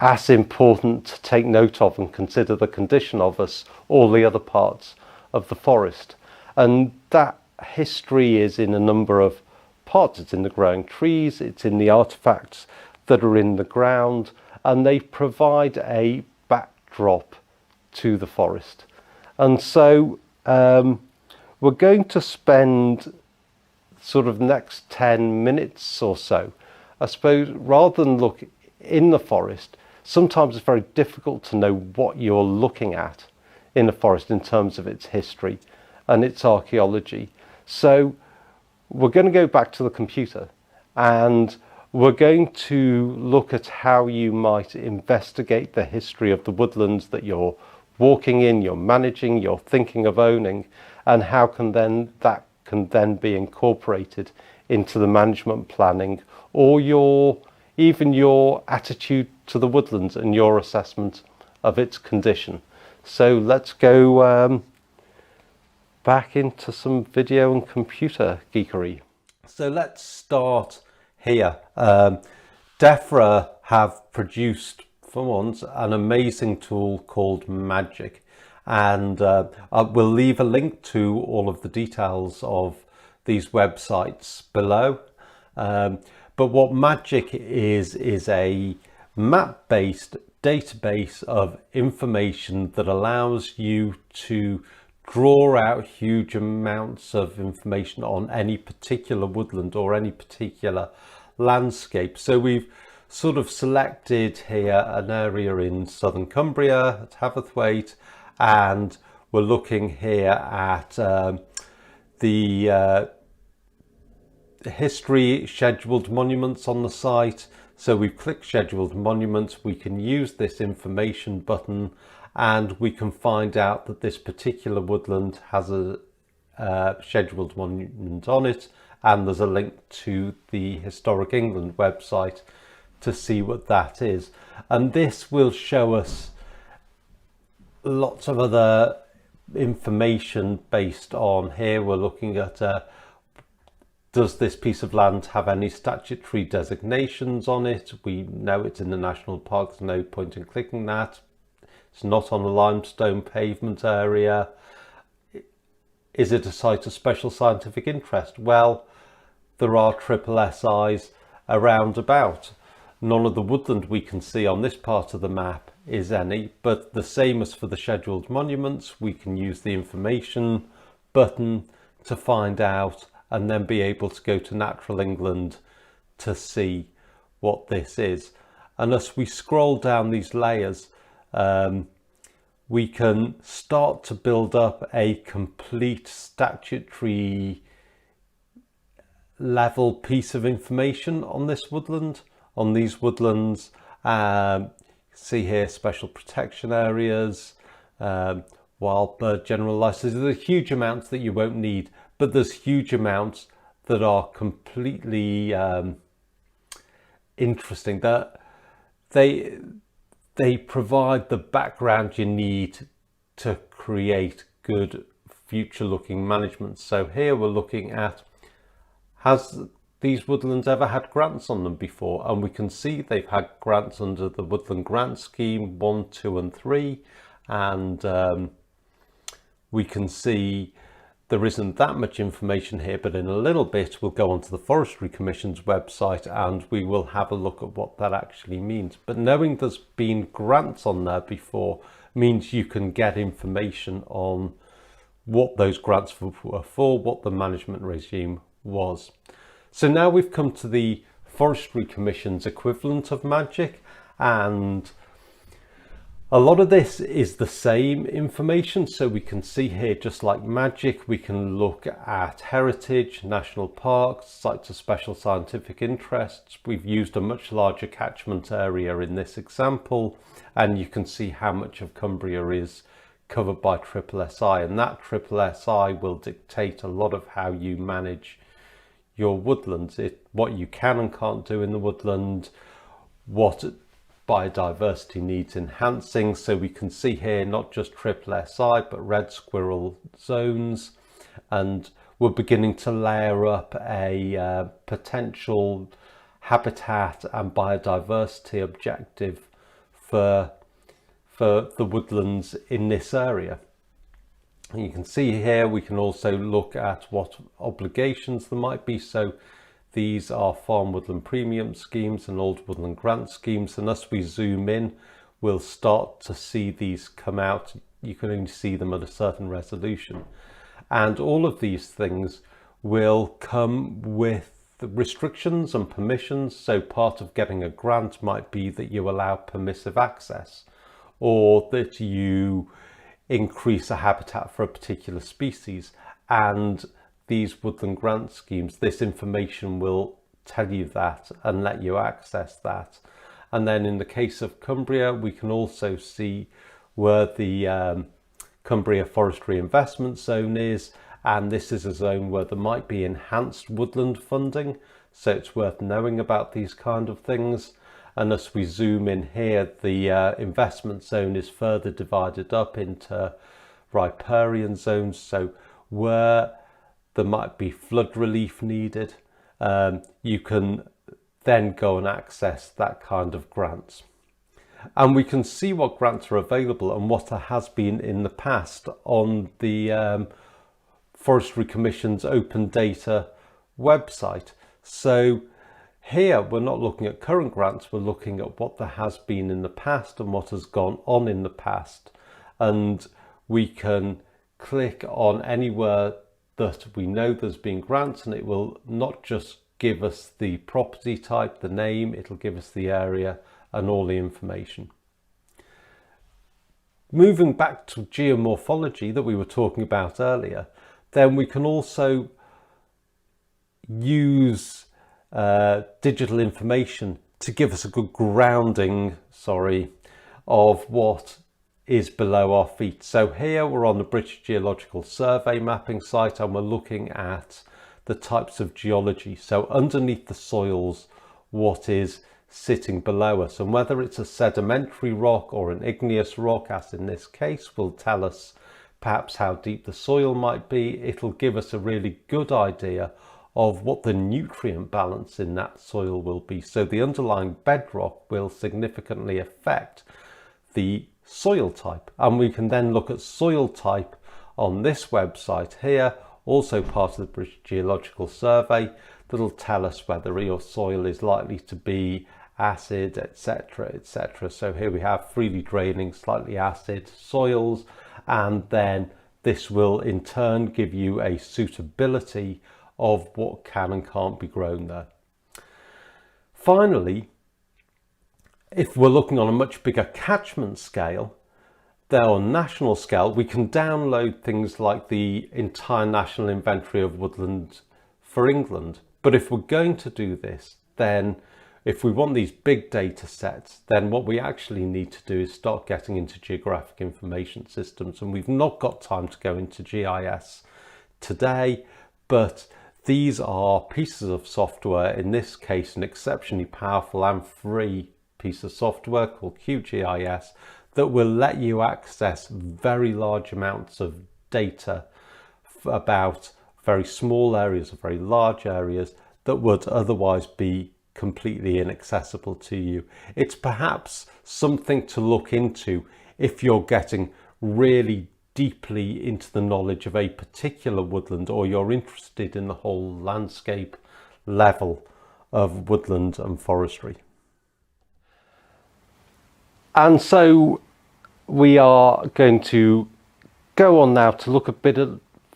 S1: as important to take note of and consider the condition of as all the other parts of the forest. And that history is in a number of parts. It's in the growing trees, it's in the artifacts that are in the ground, and they provide a backdrop to the forest. And so we're going to spend sort of the next 10 minutes or so, I suppose, rather than look in the forest. Sometimes it's very difficult to know what you're looking at in a forest in terms of its history and its archaeology. So we're going to go back to the computer, and we're going to look at how you might investigate the history of the woodlands that you're walking in, you're managing, you're thinking of owning, and how that can then be incorporated into the management planning, or even your attitude to the woodlands and your assessment of its condition. So let's go back into some video and computer geekery. So let's start here. DEFRA have produced, for once, an amazing tool called Magic, and we'll leave a link to all of the details of these websites below. But what Magic is a map-based database of information that allows you to draw out huge amounts of information on any particular woodland or any particular landscape. So we've sort of selected here an area in southern Cumbria at Haverthwaite, and we're looking here at the history scheduled monuments on the site. So we've clicked scheduled monuments. We can use this information button, and we can find out that this particular woodland has a scheduled monument on it, and there's a link to the Historic England website to see what that is. And this will show us lots of other information based on here. We're looking at does this piece of land have any statutory designations on it? We know it's in the national park, there's no point in clicking that. It's not on a limestone pavement area. Is it a site of special scientific interest? Well, there are triple SIs around about. None of the woodland we can see on this part of the map is any, but the same as for the scheduled monuments, we can use the information button to find out and then be able to go to Natural England to see what this is. And as we scroll down these layers, we can start to build up a complete statutory level piece of information on this woodland, on these woodlands. See here, special protection areas, wild bird general licenses. There's huge amounts that you won't need, but there's huge amounts that are completely interesting, that they provide the background you need to create good future looking management. So here we're looking at, has these woodlands ever had grants on them before? And we can see they've had grants under the Woodland Grant Scheme 1, 2 and 3, and we can see there isn't that much information here, but in a little bit we'll go onto the Forestry Commission's website and we will have a look at what that actually means. But knowing there's been grants on there before means you can get information on what those grants were for, what the management regime was. So now we've come to the Forestry Commission's equivalent of Magic, and a lot of this is the same information. So we can see here, just like Magic, we can look at heritage, national parks, sites of special scientific interests. We've used a much larger catchment area in this example, and you can see how much of Cumbria is covered by SSSI, and that SSSI will dictate a lot of how you manage your woodlands, what you can and can't do in the woodland, what biodiversity needs enhancing. So we can see here not just SSSI but red squirrel zones, and we're beginning to layer up a potential habitat and biodiversity objective for the woodlands in this area. And you can see here we can also look at what obligations there might be. So these are farm woodland premium schemes and old woodland grant schemes, and as we zoom in we'll start to see these come out. You can only see them at a certain resolution, and all of these things will come with restrictions and permissions. So part of getting a grant might be that you allow permissive access, or that you increase a habitat for a particular species. And these woodland grant schemes, this information will tell you that and let you access that. And then in the case of Cumbria, we can also see where the Cumbria Forestry Investment Zone is, and this is a zone where there might be enhanced woodland funding, so it's worth knowing about these kind of things. And as we zoom in here, the investment zone is further divided up into riparian zones. So where there might be flood relief needed, you can then go and access that kind of grants. And we can see what grants are available and what there has been in the past on the Forestry Commission's open data website. So here we're not looking at current grants, we're looking at what there has been in the past and what has gone on in the past. And we can click on anywhere that we know there's been grants, and it will not just give us the property type, the name, it'll give us the area and all the information. Moving back to geomorphology that we were talking about earlier, then we can also use digital information to give us a good grounding, of what is below our feet. So here we're on the British Geological Survey mapping site, and we're looking at the types of geology. So underneath the soils, what is sitting below us, and whether it's a sedimentary rock or an igneous rock, as in this case, will tell us perhaps how deep the soil might be. It'll give us a really good idea of what the nutrient balance in that soil will be. So the underlying bedrock will significantly affect the soil type, and we can then look at soil type on this website here, also part of the British Geological Survey, that'll tell us whether your soil is likely to be acid, etc, etc. So here we have freely draining, slightly acid soils, and then this will in turn give you a suitability of what can and can't be grown there. Finally, if we're looking on a much bigger catchment scale, then on national scale, we can download things like the entire national inventory of woodland for England. But if we're going to do this, then if we want these big data sets, then what we actually need to do is start getting into geographic information systems. And we've not got time to go into GIS today, but these are pieces of software, in this case an exceptionally powerful and free piece of software called QGIS, that will let you access very large amounts of data about very small areas or very large areas that would otherwise be completely inaccessible to you. It's perhaps something to look into if you're getting really deeply into the knowledge of a particular woodland, or you're interested in the whole landscape level of woodland and forestry. And so we are going to go on now to look a bit at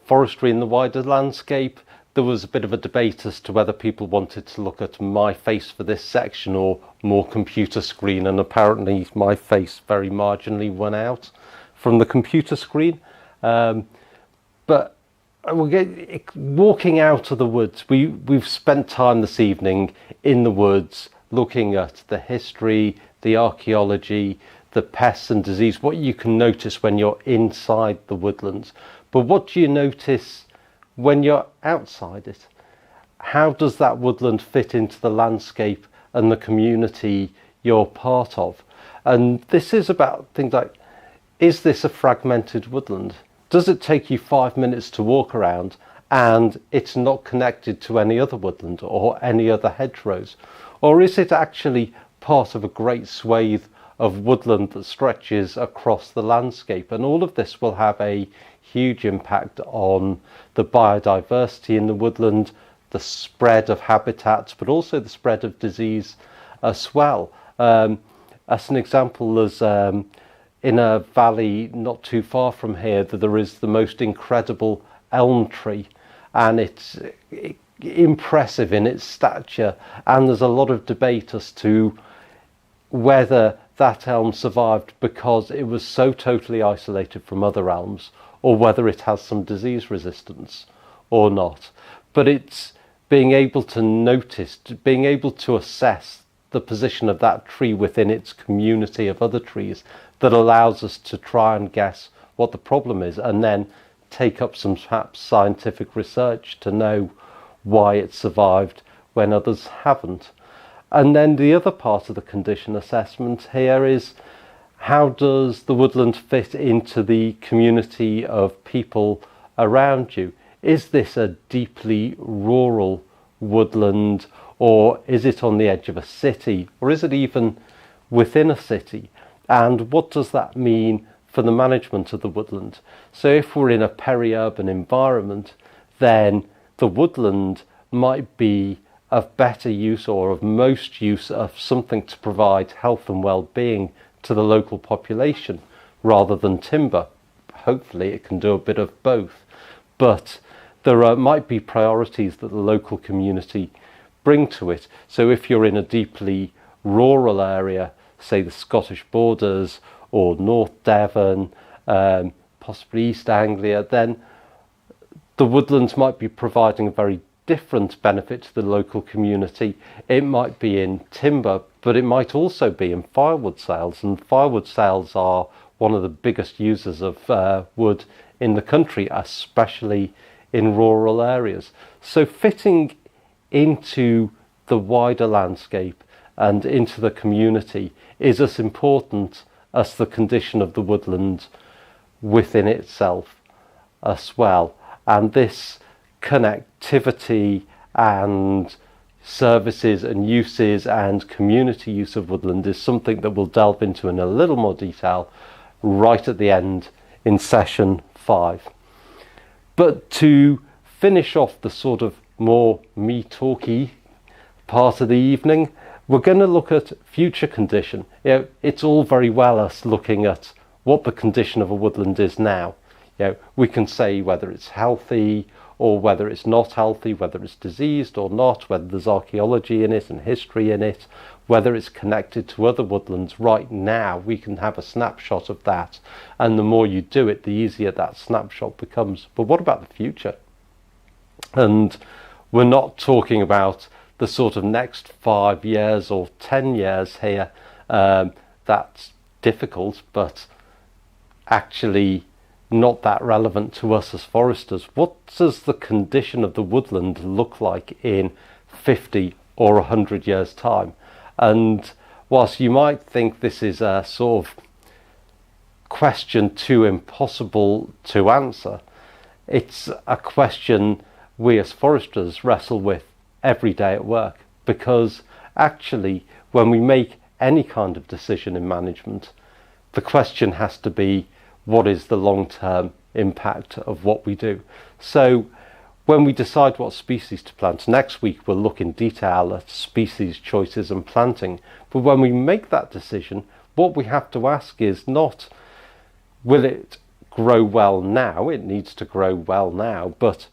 S1: forestry in the wider landscape. There was a bit of a debate as to whether people wanted to look at my face for this section or more computer screen, and apparently my face very marginally won out from the computer screen. But we're walking out of the woods. We've spent time this evening in the woods looking at the history, the archaeology, the pests and disease, what you can notice when you're inside the woodlands. But what do you notice when you're outside it? How does that woodland fit into the landscape and the community you're part of? And this is about things like, is this a fragmented woodland? Does it take you 5 minutes to walk around and it's not connected to any other woodland or any other hedgerows? Or is it actually part of a great swathe of woodland that stretches across the landscape? And all of this will have a huge impact on the biodiversity in the woodland, the spread of habitats, but also the spread of disease as well. As an example, there's in a valley not too far from here, that there is the most incredible elm tree, and it's impressive in its stature, and there's a lot of debate as to whether that elm survived because it was so totally isolated from other elms, or whether it has some disease resistance or not. But it's being able to notice, being able to assess the position of that tree within its community of other trees, that allows us to try and guess what the problem is, and then take up some perhaps scientific research to know why it survived when others haven't. And then the other part of the condition assessment here is, how does the woodland fit into the community of people around you? Is this a deeply rural woodland, or is it on the edge of a city, or is it even within a city? And what does that mean for the management of the woodland? So if we're in a peri-urban environment, then the woodland might be of better use, or of most use, of something to provide health and well-being to the local population rather than timber. Hopefully it can do a bit of both, but there might be priorities that the local community bring to it. So if you're in a deeply rural area, say the Scottish borders or North Devon, possibly East Anglia, then the woodlands might be providing a very different benefit to the local community. It might be in timber, but it might also be in firewood sales, and firewood sales are one of the biggest users of wood in the country, especially in rural areas. So fitting into the wider landscape and into the community is as important as the condition of the woodland within itself as well. And this connectivity and services and uses and community use of woodland is something that we'll delve into in a little more detail right at the end in session 5. But to finish off the sort of more me talky part of the evening, we're going to look at future condition. It's all very well us looking at what the condition of a woodland is now. We can say whether it's healthy or whether it's not healthy, whether it's diseased or not, whether there's archaeology in it and history in it, whether it's connected to other woodlands. Right now we can have a snapshot of that, and the more you do it, the easier that snapshot becomes. But what about the future? And we're not talking about the sort of next 5 years or 10 years here. That's difficult, but actually not that relevant to us as foresters. What does the condition of the woodland look like in 50 or 100 years' time? And whilst you might think this is a sort of question too impossible to answer, it's a question we as foresters wrestle with every day at work, because actually when we make any kind of decision in management, the question has to be, what is the long-term impact of what we do? So when we decide what species to plant, next week we'll look in detail at species choices and planting. But when we make that decision, what we have to ask is not, will it grow well now? It needs to grow well now, but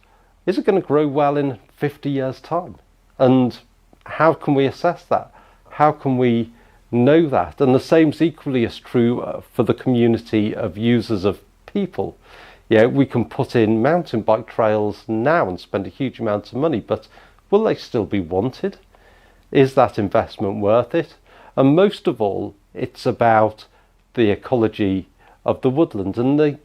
S1: is it going to grow well in 50 years' time? And how can we assess that? How can we know that? And the same is equally as true for the community of users of people. Yeah, we can put in mountain bike trails now and spend a huge amount of money, but will they still be wanted? Is that investment worth it? And most of all, it's about the ecology of the woodland, and the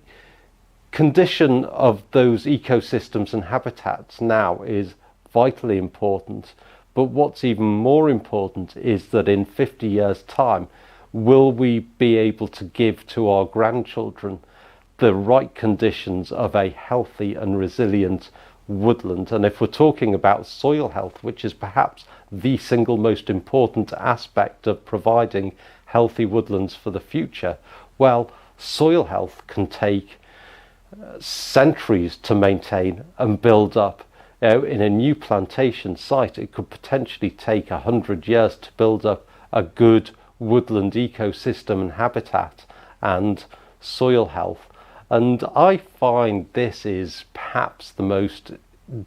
S1: condition of those ecosystems and habitats now is vitally important. But what's even more important is that in 50 years' time, will we be able to give to our grandchildren the right conditions of a healthy and resilient woodland? And if we're talking about soil health, which is perhaps the single most important aspect of providing healthy woodlands for the future, well, soil health can take centuries to maintain and build up. In a new plantation site, it could potentially take 100 years to build up a good woodland ecosystem and habitat and soil health. And I find this is perhaps the most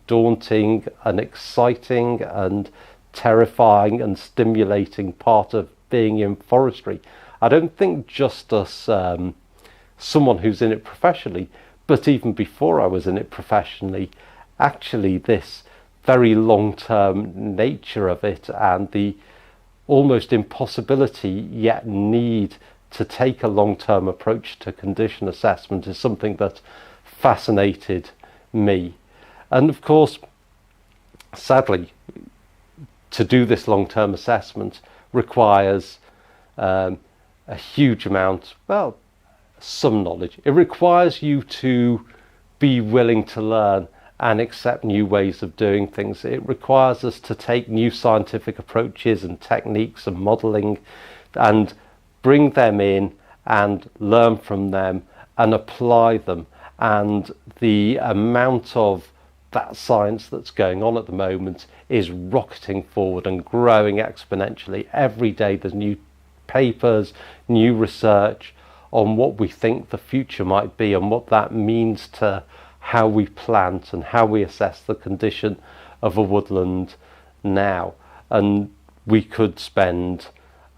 S1: daunting and exciting and terrifying and stimulating part of being in forestry. I don't think just as someone who's in it professionally, but even before I was in it professionally, actually this very long-term nature of it and the almost impossibility yet need to take a long-term approach to condition assessment is something that fascinated me. And of course, sadly, to do this long-term assessment requires a huge amount, well, some knowledge. It requires you to be willing to learn and accept new ways of doing things. It requires us to take new scientific approaches and techniques and modelling and bring them in and learn from them and apply them. And the amount of that science that's going on at the moment is rocketing forward and growing exponentially. Every day there's new papers, new research on what we think the future might be and what that means to how we plant and how we assess the condition of a woodland now. And we could spend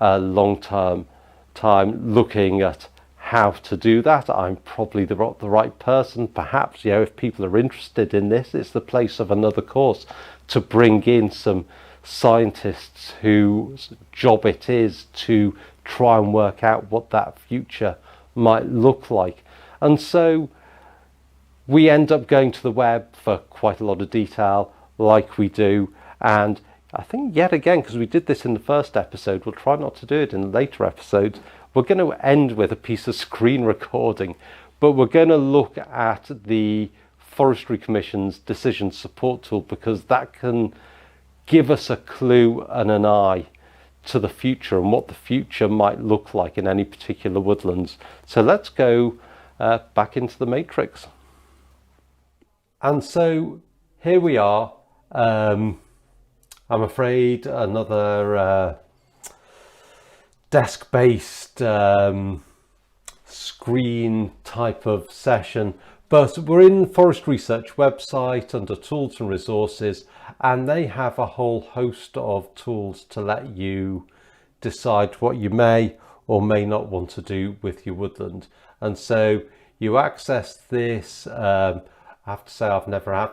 S1: a long-term time looking at how to do that. I'm probably the right person. Perhaps, if people are interested in this, it's the place of another course to bring in some scientists whose job it is to try and work out what that future might look like. And so we end up going to the web for quite a lot of detail, like we do. And I think yet again, because we did this in the first episode, we'll try not to do it in later episodes, we're going to end with a piece of screen recording, but we're going to look at the Forestry Commission's decision support tool, because that can give us a clue and an eye to the future and what the future might look like in any particular woodlands. So let's go back into the matrix. And so here we are. I'm afraid another desk-based screen type of session, But we're in Forest Research website under tools and resources, and they have a whole host of tools to let you decide what you may or may not want to do with your woodland. And so you access this. I have to say I've never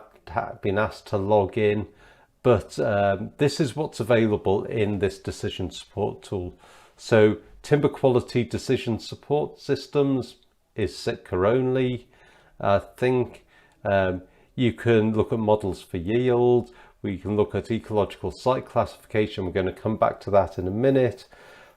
S1: been asked to log in, but this is what's available in this decision support tool. So timber quality decision support systems is Sitka only. I think you can look at models for yield. We can look at ecological site classification. We're going to come back to that in a minute.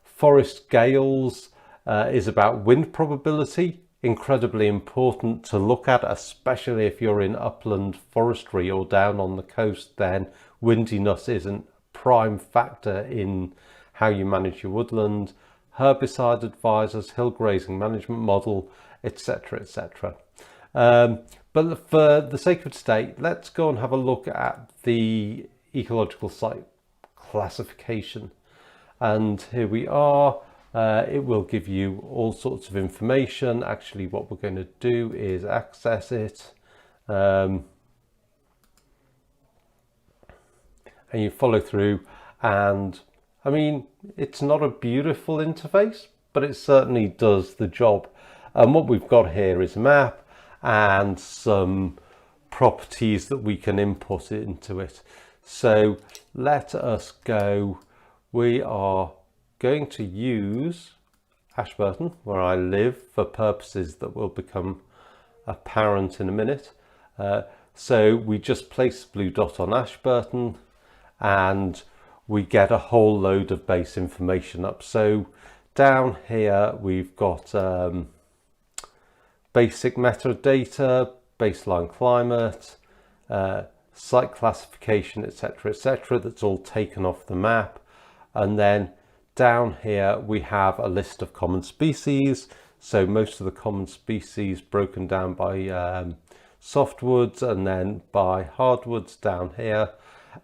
S1: Forest gales is about wind probability, incredibly important to look at, especially if you're in upland forestry or down on the coast. Then windiness is a prime factor in how you manage your woodland. Herbicide advisors, hill grazing management model, etc., etc. But for the sake of today, let's go and have a look at the ecological site classification. And here we are. It will give you all sorts of information. Actually, what we're going to do is access it. And you follow through. And I mean, it's not a beautiful interface, but it certainly does the job. And what we've got here is a map and some properties that we can input into it. So let us go. We are going to use Ashburton, where I live, for purposes that will become apparent in a minute. So we just place the blue dot on Ashburton and we get a whole load of base information up. So down here we've got basic metadata, baseline climate, site classification, etc., etc. That's all taken off the map. And then down here we have a list of common species. So most of the common species broken down by softwoods and then by hardwoods down here.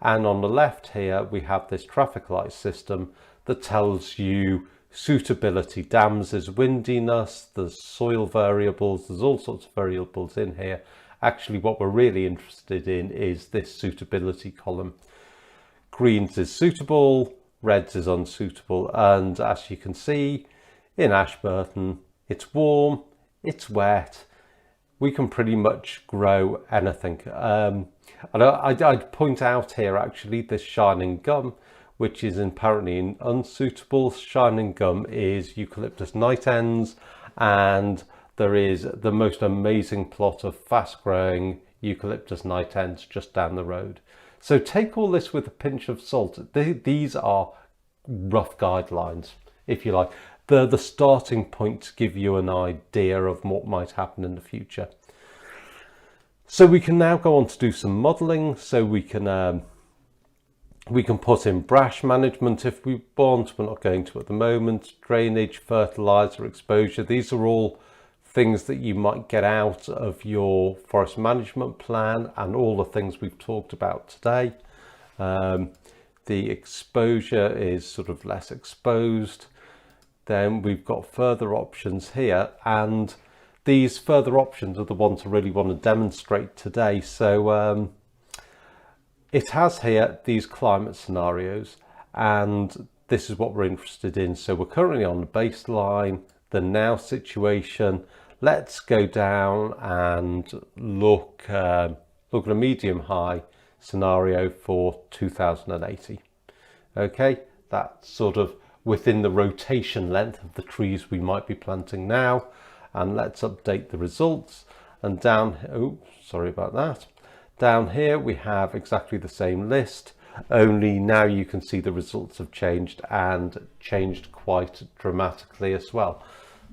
S1: And on the left here we have this traffic light system that tells you suitability. Dams is windiness, there's soil variables, there's all sorts of variables in here. Actually, what we're really interested in is this suitability column. Greens is suitable, reds is unsuitable, and as you can see in Ashburton, it's warm, it's wet, we can pretty much grow anything. And I'd point out here actually this shining gum, which is apparently unsuitable. Shining gum is eucalyptus nitens, and there is the most amazing plot of fast growing eucalyptus nitens just down the road. So take all this with a pinch of salt. These are rough guidelines, if you like. They're the starting point to give you an idea of what might happen in the future. So we can now go on to do some modelling. So we can put in brash management if we want. We're not going to at the moment. Drainage, fertiliser, exposure. These are all things that you might get out of your forest management plan and all the things we've talked about today. The exposure is sort of less exposed. Then we've got further options here, and these further options are the ones I really want to demonstrate today. So it has here these climate scenarios, and this is what we're interested in. So we're currently on the baseline, the now situation. Let's go down and look at a medium high scenario for 2080. Okay, that's sort of within the rotation length of the trees we might be planting now. And let's update the results. And down, oh, sorry about that. Down here we have exactly the same list, only now you can see the results have changed, and changed quite dramatically as well.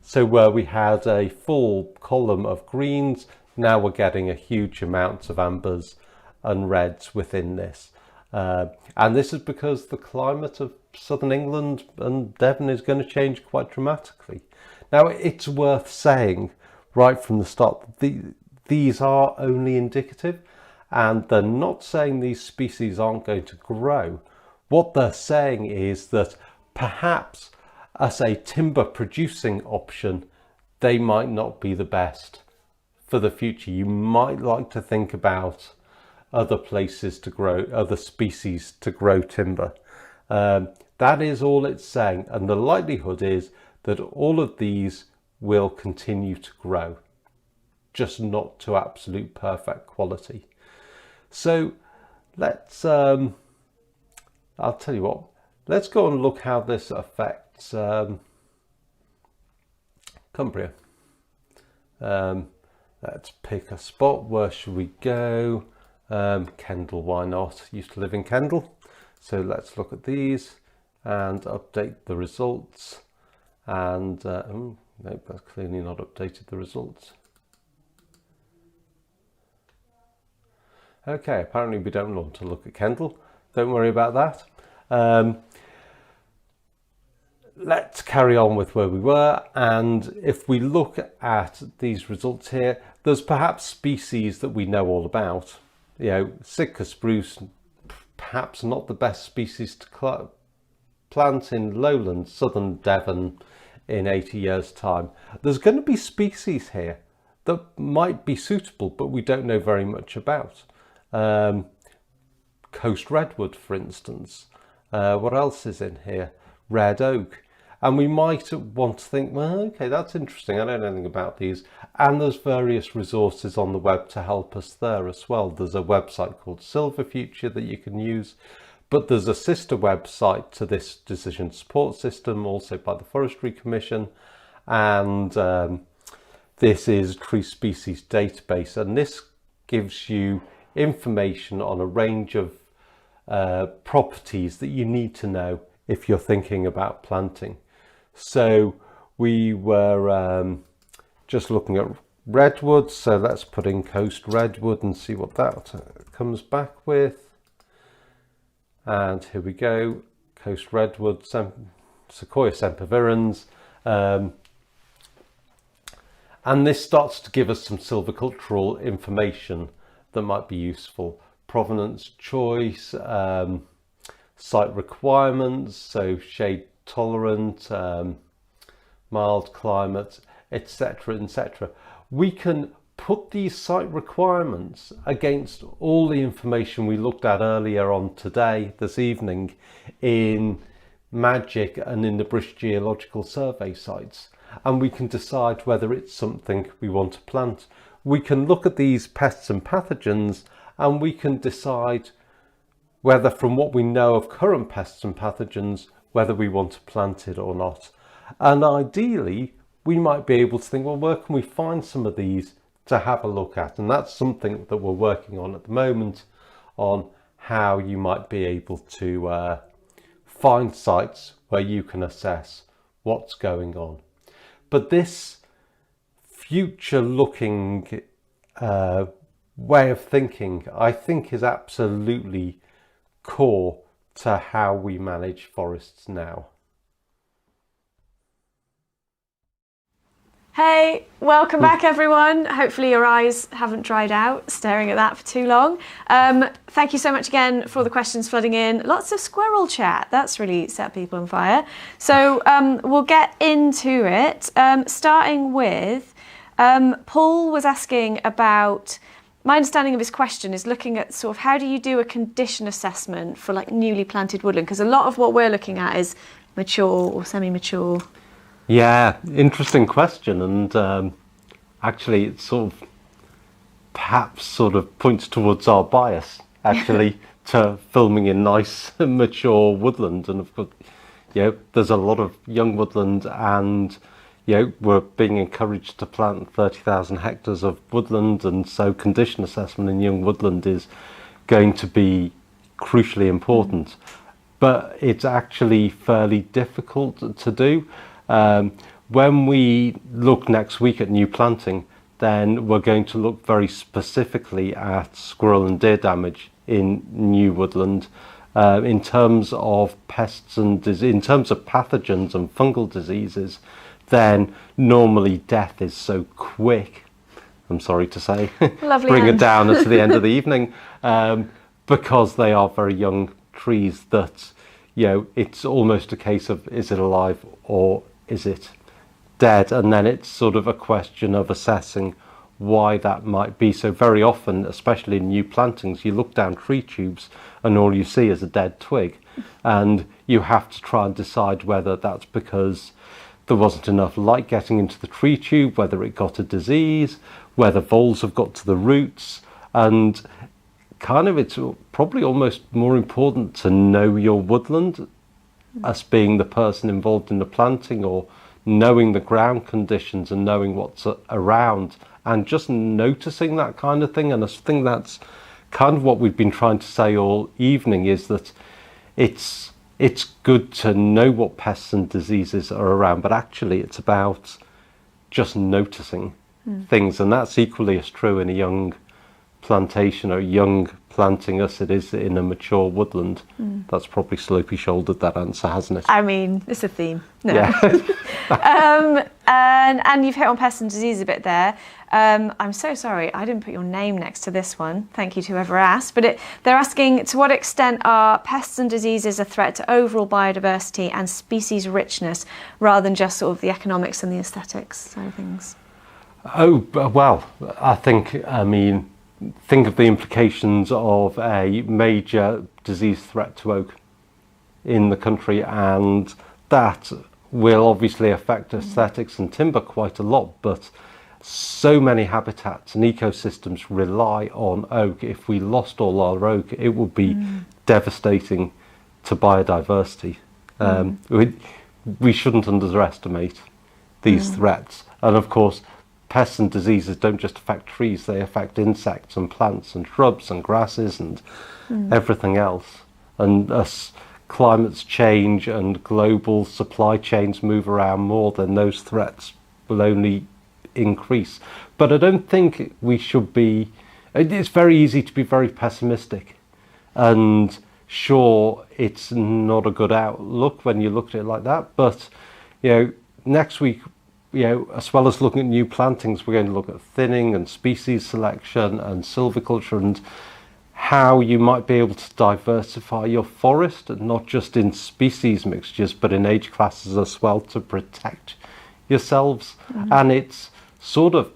S1: So where we had a full column of greens, now we're getting a huge amount of ambers and reds within this. And this is because the climate of southern England and Devon is going to change quite dramatically. Now, it's worth saying right from the start, these are only indicative, and they're not saying these species aren't going to grow. What they're saying is that perhaps as a timber producing option, they might not be the best for the future, you might like to think about other places to grow, other species to grow timber. That is all it's saying, and the likelihood is that all of these will continue to grow, just not to absolute perfect quality. So let's, I'll tell you what, let's go and look how this affects Cumbria. Let's pick a spot. Where should we go? Kendal, why not? Used to live in Kendal. So let's look at these and update the results. And nope, that's clearly not updated the results. Okay, apparently we don't want to look at Kendal. Don't worry about that. Let's carry on with where we were, and if we look at these results here, there's perhaps species that we know all about. You know, Sitka spruce, perhaps not the best species to plant in lowland southern Devon in 80 years' time. There's going to be species here that might be suitable, but we don't know very much about. Coast redwood, for instance. What else is in here? Red oak. And we might want to think, well, okay, that's interesting. I don't know anything about these. And there's various resources on the web to help us there as well. There's a website called Silver Future that you can use, but there's a sister website to this decision support system, also by the Forestry Commission. And this is Tree Species Database. And this gives you information on a range of properties that you need to know if you're thinking about planting. So we were just looking at redwood, so let's put in coast redwood and see what that comes back with. And here we go, coast redwood, Sequoia sempervirens. And this starts to give us some silvicultural information that might be useful. Provenance choice, site requirements, so shade tolerant, mild climate, etc., etc. We can put these site requirements against all the information we looked at earlier on today, this evening, in Magic and in the British Geological Survey sites, and we can decide whether it's something we want to plant. We can look at these pests and pathogens, and we can decide whether, from what we know of current pests and pathogens, whether we want to plant it or not. And ideally, we might be able to think, well, where can we find some of these to have a look at? And that's something that we're working on at the moment, on how you might be able to find sites where you can assess what's going on. But this future-looking way of thinking, I think, is absolutely core to how we manage forests now.
S2: Hey, welcome back everyone. Hopefully your eyes haven't dried out staring at that for too long. Thank you so much again for the questions flooding in. Lots of squirrel chat. That's really set people on fire. So we'll get into it, starting with Paul was asking about, my understanding of his question is looking at sort of how do you do a condition assessment for like newly planted woodland? Because a lot of what we're looking at is mature or semi-mature.
S1: Yeah, interesting question, and actually it sort of perhaps sort of points towards our bias actually to filming in nice mature woodland. And of course, you know, there's a lot of young woodland, and you know, we're being encouraged to plant 30,000 hectares of woodland, and so condition assessment in young woodland is going to be crucially important. But it's actually fairly difficult to do. When we look next week at new planting, then we're going to look very specifically at squirrel and deer damage in new woodland. In terms of pests and in terms of pathogens and fungal diseases, then normally death is so quick, I'm sorry to say, bring it down to the end of the evening, because they are very young trees that, you know, it's almost a case of, is it alive or is it dead? And then it's sort of a question of assessing why that might be. So very often, especially in new plantings, you look down tree tubes and all you see is a dead twig, and you have to try and decide whether that's because there wasn't enough light getting into the tree tube, whether it got a disease, whether voles have got to the roots, and kind of it's probably almost more important to know your woodland as being the person involved in the planting, or knowing the ground conditions and knowing what's around and just noticing that kind of thing. And I think that's kind of what we've been trying to say all evening, is that it's good to know what pests and diseases are around, but actually it's about just noticing things. And that's equally as true in a young plantation or young planting as it is in a mature woodland. That's probably slopey shouldered, that answer, hasn't it?
S2: I mean, it's a theme. No.
S1: Yeah.
S2: And you've hit on pests and disease a bit there. I'm so sorry, I didn't put your name next to this one. Thank you to whoever asked. But they're asking, to what extent are pests and diseases a threat to overall biodiversity and species richness, rather than just sort of the economics and the aesthetics side of things?
S1: Oh, well, think of the implications of a major disease threat to oak in the country, and that will obviously affect aesthetics and timber quite a lot, but so many habitats and ecosystems rely on oak. If we lost all our oak, it would be devastating to biodiversity. We shouldn't underestimate these threats. And of course, pests and diseases don't just affect trees, they affect insects and plants and shrubs and grasses and everything else. And as climates change and global supply chains move around more, then those threats will only increase. But I don't think we should be, it's very easy to be very pessimistic, and sure, it's not a good outlook when you look at it like that, but next week, as well as looking at new plantings, we're going to look at thinning and species selection and silviculture, and how you might be able to diversify your forest, not just in species mixtures, but in age classes as well, to protect yourselves. And it's sort of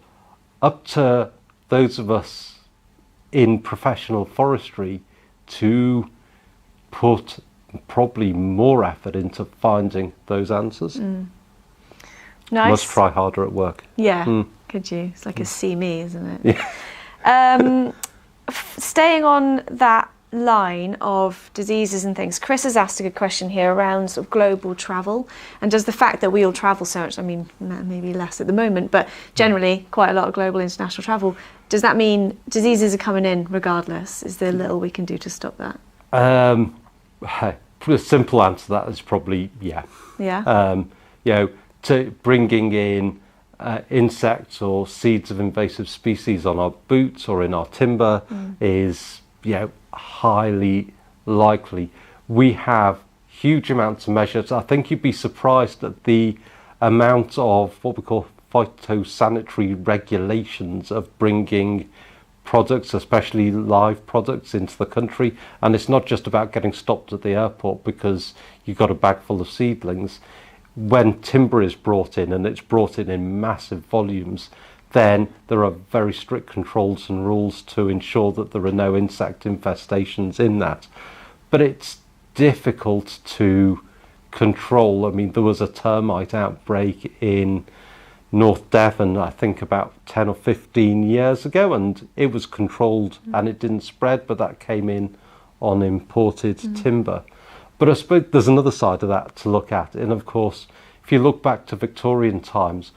S1: up to those of us in professional forestry to put probably more effort into finding those answers.
S2: Nice.
S1: Must try harder at work.
S2: Yeah, could you? It's like a see me, isn't it? Yeah. Staying on that line of diseases and things, Chris has asked a good question here around sort of global travel, and does the fact that we all travel so much, I mean, maybe less at the moment, but generally quite a lot of global international travel, does that mean diseases are coming in regardless? Is there little we can do to stop that?
S1: The simple answer to that is probably yeah.
S2: Yeah.
S1: To bringing in insects or seeds of invasive species on our boots or in our timber is highly likely. We have huge amounts of measures. I think you'd be surprised at the amount of what we call phytosanitary regulations of bringing products, especially live products, into the country. And it's not just about getting stopped at the airport because you've got a bag full of seedlings. When timber is brought in, and it's brought in massive volumes, then there are very strict controls and rules to ensure that there are no insect infestations in that. But it's difficult to control. I mean, there was a termite outbreak in North Devon, I think about 10 or 15 years ago, and it was controlled and it didn't spread, but that came in on imported timber. But I suppose there's another side of that to look at. And of course, if you look back to Victorian times,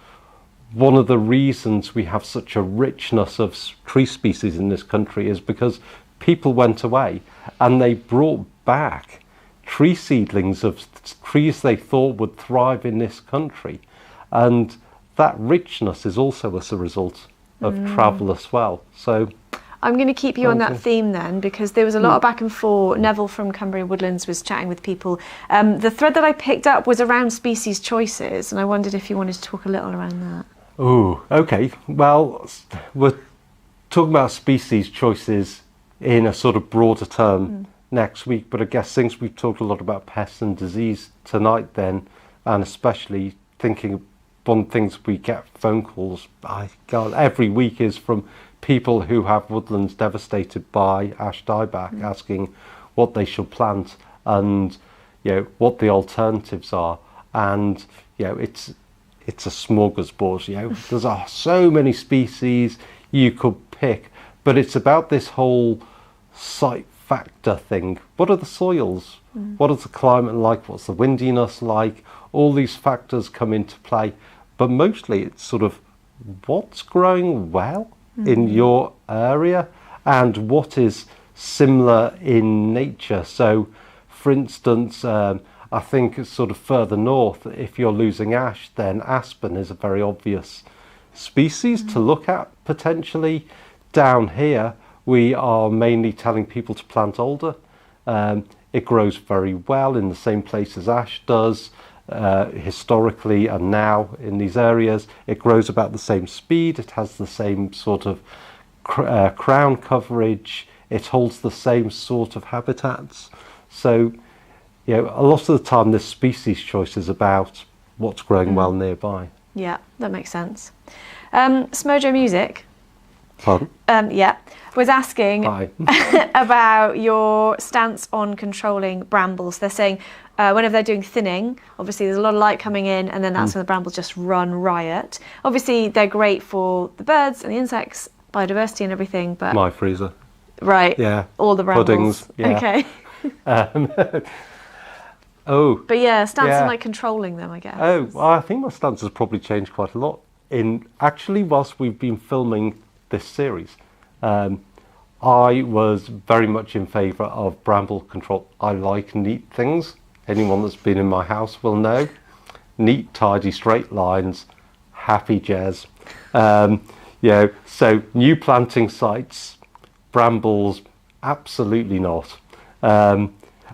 S1: one of the reasons we have such a richness of tree species in this country is because people went away and they brought back tree seedlings of trees they thought would thrive in this country. And that richness is also as a result of travel as well. So
S2: I'm going to keep you on that theme then, because there was a lot of back and forth. Neville from Cumbria Woodlands was chatting with people. The thread that I picked up was around species choices, and I wondered if you wanted to talk a little around that.
S1: Oh, okay. Well, we're talking about species choices in a sort of broader term next week, but I guess since we've talked a lot about pests and disease tonight then, and especially thinking one of the things we get phone calls, God, every week is from people who have woodlands devastated by ash dieback, asking what they should plant and what the alternatives are. And it's a smorgasbord. There's so many species you could pick, but it's about this whole site factor thing. What are the soils? What is the climate like? What's the windiness like? All these factors come into play, but mostly it's sort of what's growing well in your area and what is similar in nature. So for instance, I think it's sort of further north, if you're losing ash, then aspen is a very obvious species to look at potentially. Down here we are mainly telling people to plant alder. It grows very well in the same place as ash does, historically and now in these areas. It grows about the same speed, it has the same sort of crown coverage, it holds the same sort of habitats. So, a lot of the time this species choice is about what's growing well nearby.
S2: Yeah, that makes sense. Smojo Music.
S1: Pardon?
S2: Was asking
S1: Hi.
S2: about your stance on controlling brambles. They're saying whenever they're doing thinning, obviously there's a lot of light coming in, and then that's when the brambles just run riot. Obviously they're great for the birds and the insects, biodiversity and everything, but...
S1: My freezer.
S2: Right.
S1: Yeah.
S2: All the brambles.
S1: Puddings. Yeah.
S2: Okay. But yeah, stance on like controlling them, I guess.
S1: Well, I think my stance has probably changed quite a lot. Actually, whilst we've been filming this series, I was very much in favour of bramble control. I like neat things. Anyone that's been in my house will know. Neat, tidy, straight lines, happy jazz. So new planting sites, brambles, absolutely not.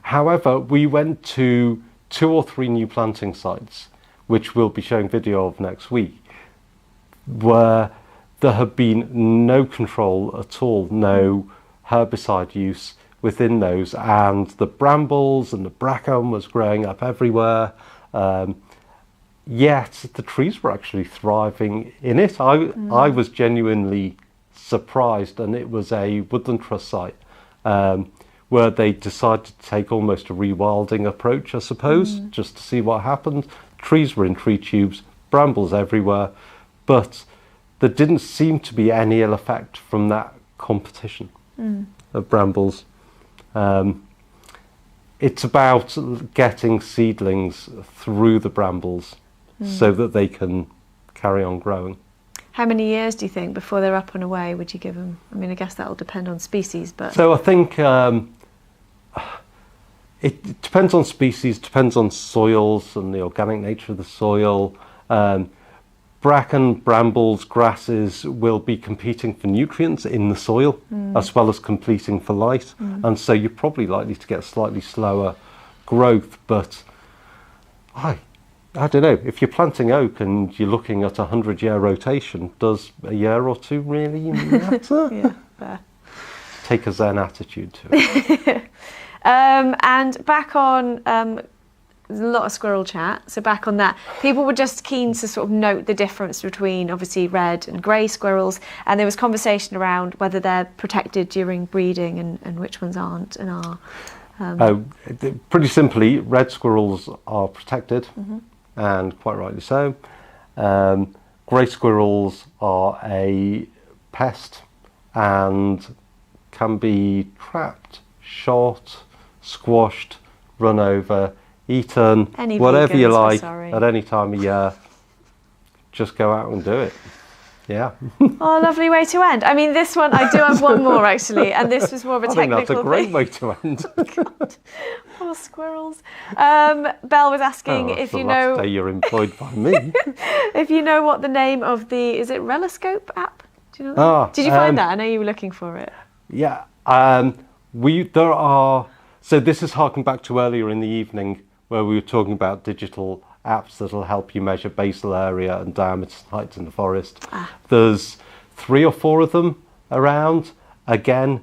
S1: However, we went to 2 or 3 new planting sites, which we'll be showing video of next week, where there had been no control at all, no herbicide use within those, and the brambles and the bracken was growing up everywhere, yet the trees were actually thriving in it. I was genuinely surprised, and it was a woodland trust site where they decided to take almost a rewilding approach, I suppose, just to see what happened. Trees were in tree tubes, brambles everywhere, but there didn't seem to be any ill effect from that competition of brambles. It's about getting seedlings through the brambles so that they can carry on growing.
S2: How many years do you think before they're up and away would you give them? I mean, I guess that'll depend on species, but...
S1: So I think it depends on species, depends on soils and the organic nature of the soil. Bracken, brambles, grasses will be competing for nutrients in the soil as well as competing for light, and so you're probably likely to get slightly slower growth. But I don't know, if you're planting oak and you're looking at a 100-year rotation, does a year or two really matter?
S2: Yeah, fair.
S1: Take a Zen attitude to it.
S2: And back on... there's a lot of squirrel chat, so back on that. People were just keen to sort of note the difference between obviously red and grey squirrels, and there was conversation around whether they're protected during breeding and which ones aren't and are.
S1: Pretty simply, red squirrels are protected, and quite rightly so. Grey squirrels are a pest and can be trapped, shot, squashed, run over, eaten, whatever you like at any time of year. Just go out and do it. Yeah.
S2: Oh, lovely way to end. I mean, this one, I do have one more actually, and this was more of a technical
S1: I think that's a great
S2: thing.
S1: way to end.
S2: Oh, God. Poor squirrels. Belle was asking if you know...
S1: the last day you're employed by me.
S2: If you know what the name of the, is it Reloscope app? Do you know that? Did you find that? I know you were looking for it.
S1: Yeah. So this is harking back to earlier in the evening where we were talking about digital apps that'll help you measure basal area and diameters and heights in the forest. There's 3 or 4 of them around. Again,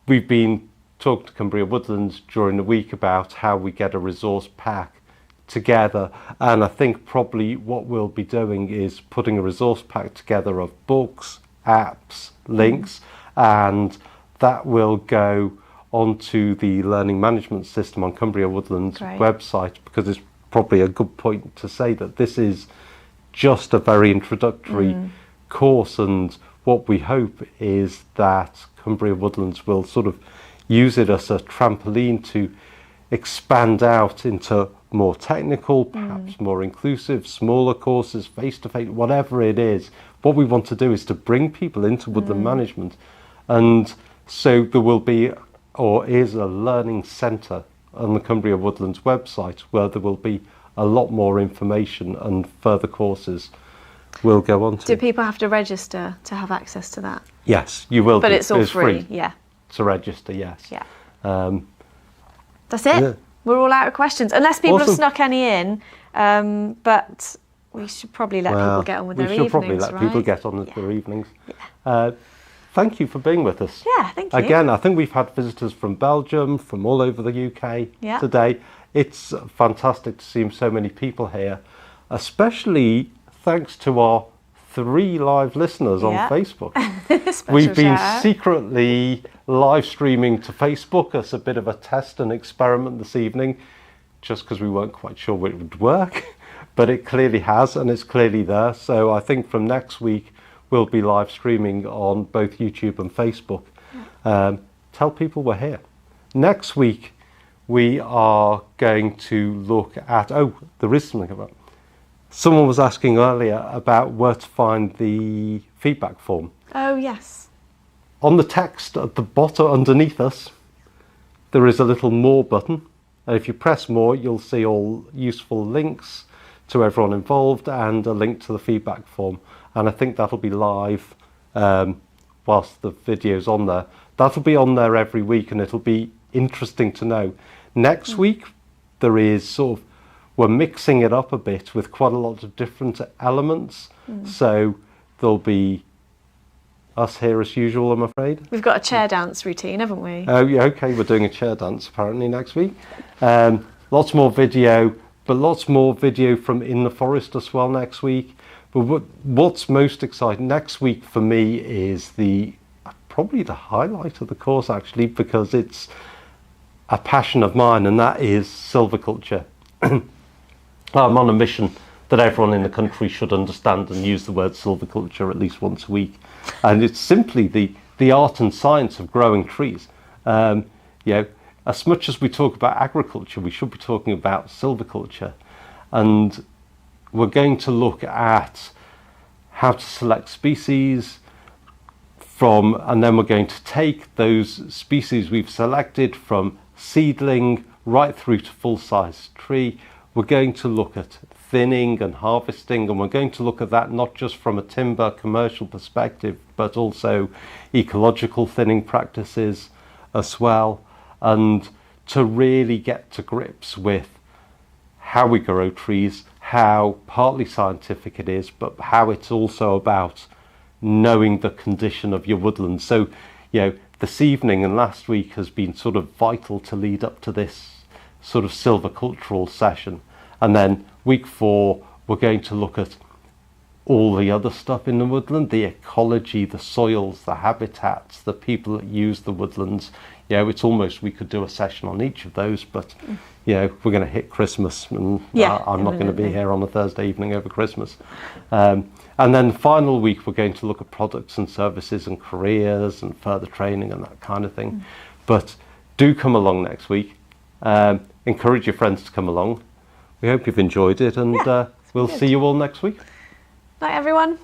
S1: we've been talking to Cumbria Woodlands during the week about how we get a resource pack together. And I think probably what we'll be doing is putting a resource pack together of books, apps, links, and that will go onto the learning management system on Cumbria Woodland's website, because it's probably a good point to say that this is just a very introductory course, and what we hope is that Cumbria Woodlands will sort of use it as a trampoline to expand out into more technical, perhaps more inclusive, smaller courses, face-to-face, whatever it is. What we want to do is to bring people into woodland management, and so there will be, or is, a learning centre on the Cumbria Woodlands website where there will be a lot more information and further courses will go on to.
S2: Do people have to register to have access to that?
S1: Yes, you will.
S2: But it's all free, yeah.
S1: To register, yes.
S2: Yeah.
S1: That's
S2: it. Yeah. We're all out of questions, unless people have
S1: Awesome.
S2: snuck any in. But we should probably let people get on with their evenings,
S1: we should probably let people get on with their evenings. Yeah. Thank you for being with us.
S2: Yeah, thank you.
S1: Again, I think we've had visitors from Belgium, from all over the UK today. It's fantastic to see so many people here, especially thanks to our 3 live listeners on Facebook. We've been secretly live streaming to Facebook as a bit of a test and experiment this evening, just because we weren't quite sure it would work, but it clearly has, and it's clearly there. So I think from next week we'll be live streaming on both YouTube and Facebook. Tell people we're here. Next week we are going to look at, there is something about, someone was asking earlier about where to find the feedback form.
S2: Oh, yes.
S1: On the text at the bottom underneath us, there is a little more button. And if you press more, you'll see all useful links to everyone involved and a link to the feedback form. And I think that'll be live whilst the video's on there. That'll be on there every week, and it'll be interesting to know. Next week, there is we're mixing it up a bit with quite a lot of different elements. So there'll be us here as usual, I'm afraid.
S2: We've got a chair dance routine, haven't we?
S1: Oh, yeah, okay, we're doing a chair dance apparently next week. Lots more video, but lots more video from In the Forest as well next week. But what's most exciting next week for me is probably the highlight of the course, actually, because it's a passion of mine, and that is silviculture. I'm on a mission that everyone in the country should understand and use the word silviculture at least once a week. And it's simply the art and science of growing trees. As much as we talk about agriculture, we should be talking about silviculture. And we're going to look at how to select species and then we're going to take those species we've selected from seedling right through to full-size tree. We're going to look at thinning and harvesting, and we're going to look at that not just from a timber commercial perspective, but also ecological thinning practices as well, and to really get to grips with how we grow trees, how partly scientific it is, but how it's also about knowing the condition of your woodland. So, this evening and last week has been sort of vital to lead up to this sort of silvicultural session. And then week 4, we're going to look at all the other stuff in the woodland, the ecology, the soils, the habitats, the people that use the woodlands. It's almost, we could do a session on each of those, but we're going to hit Christmas, and I'm not going to be here on a Thursday evening over Christmas. And then the final week, we're going to look at products and services and careers and further training and that kind of thing. But do come along next week. Encourage your friends to come along. We hope you've enjoyed it, and we'll see you all next week.
S2: Night, everyone.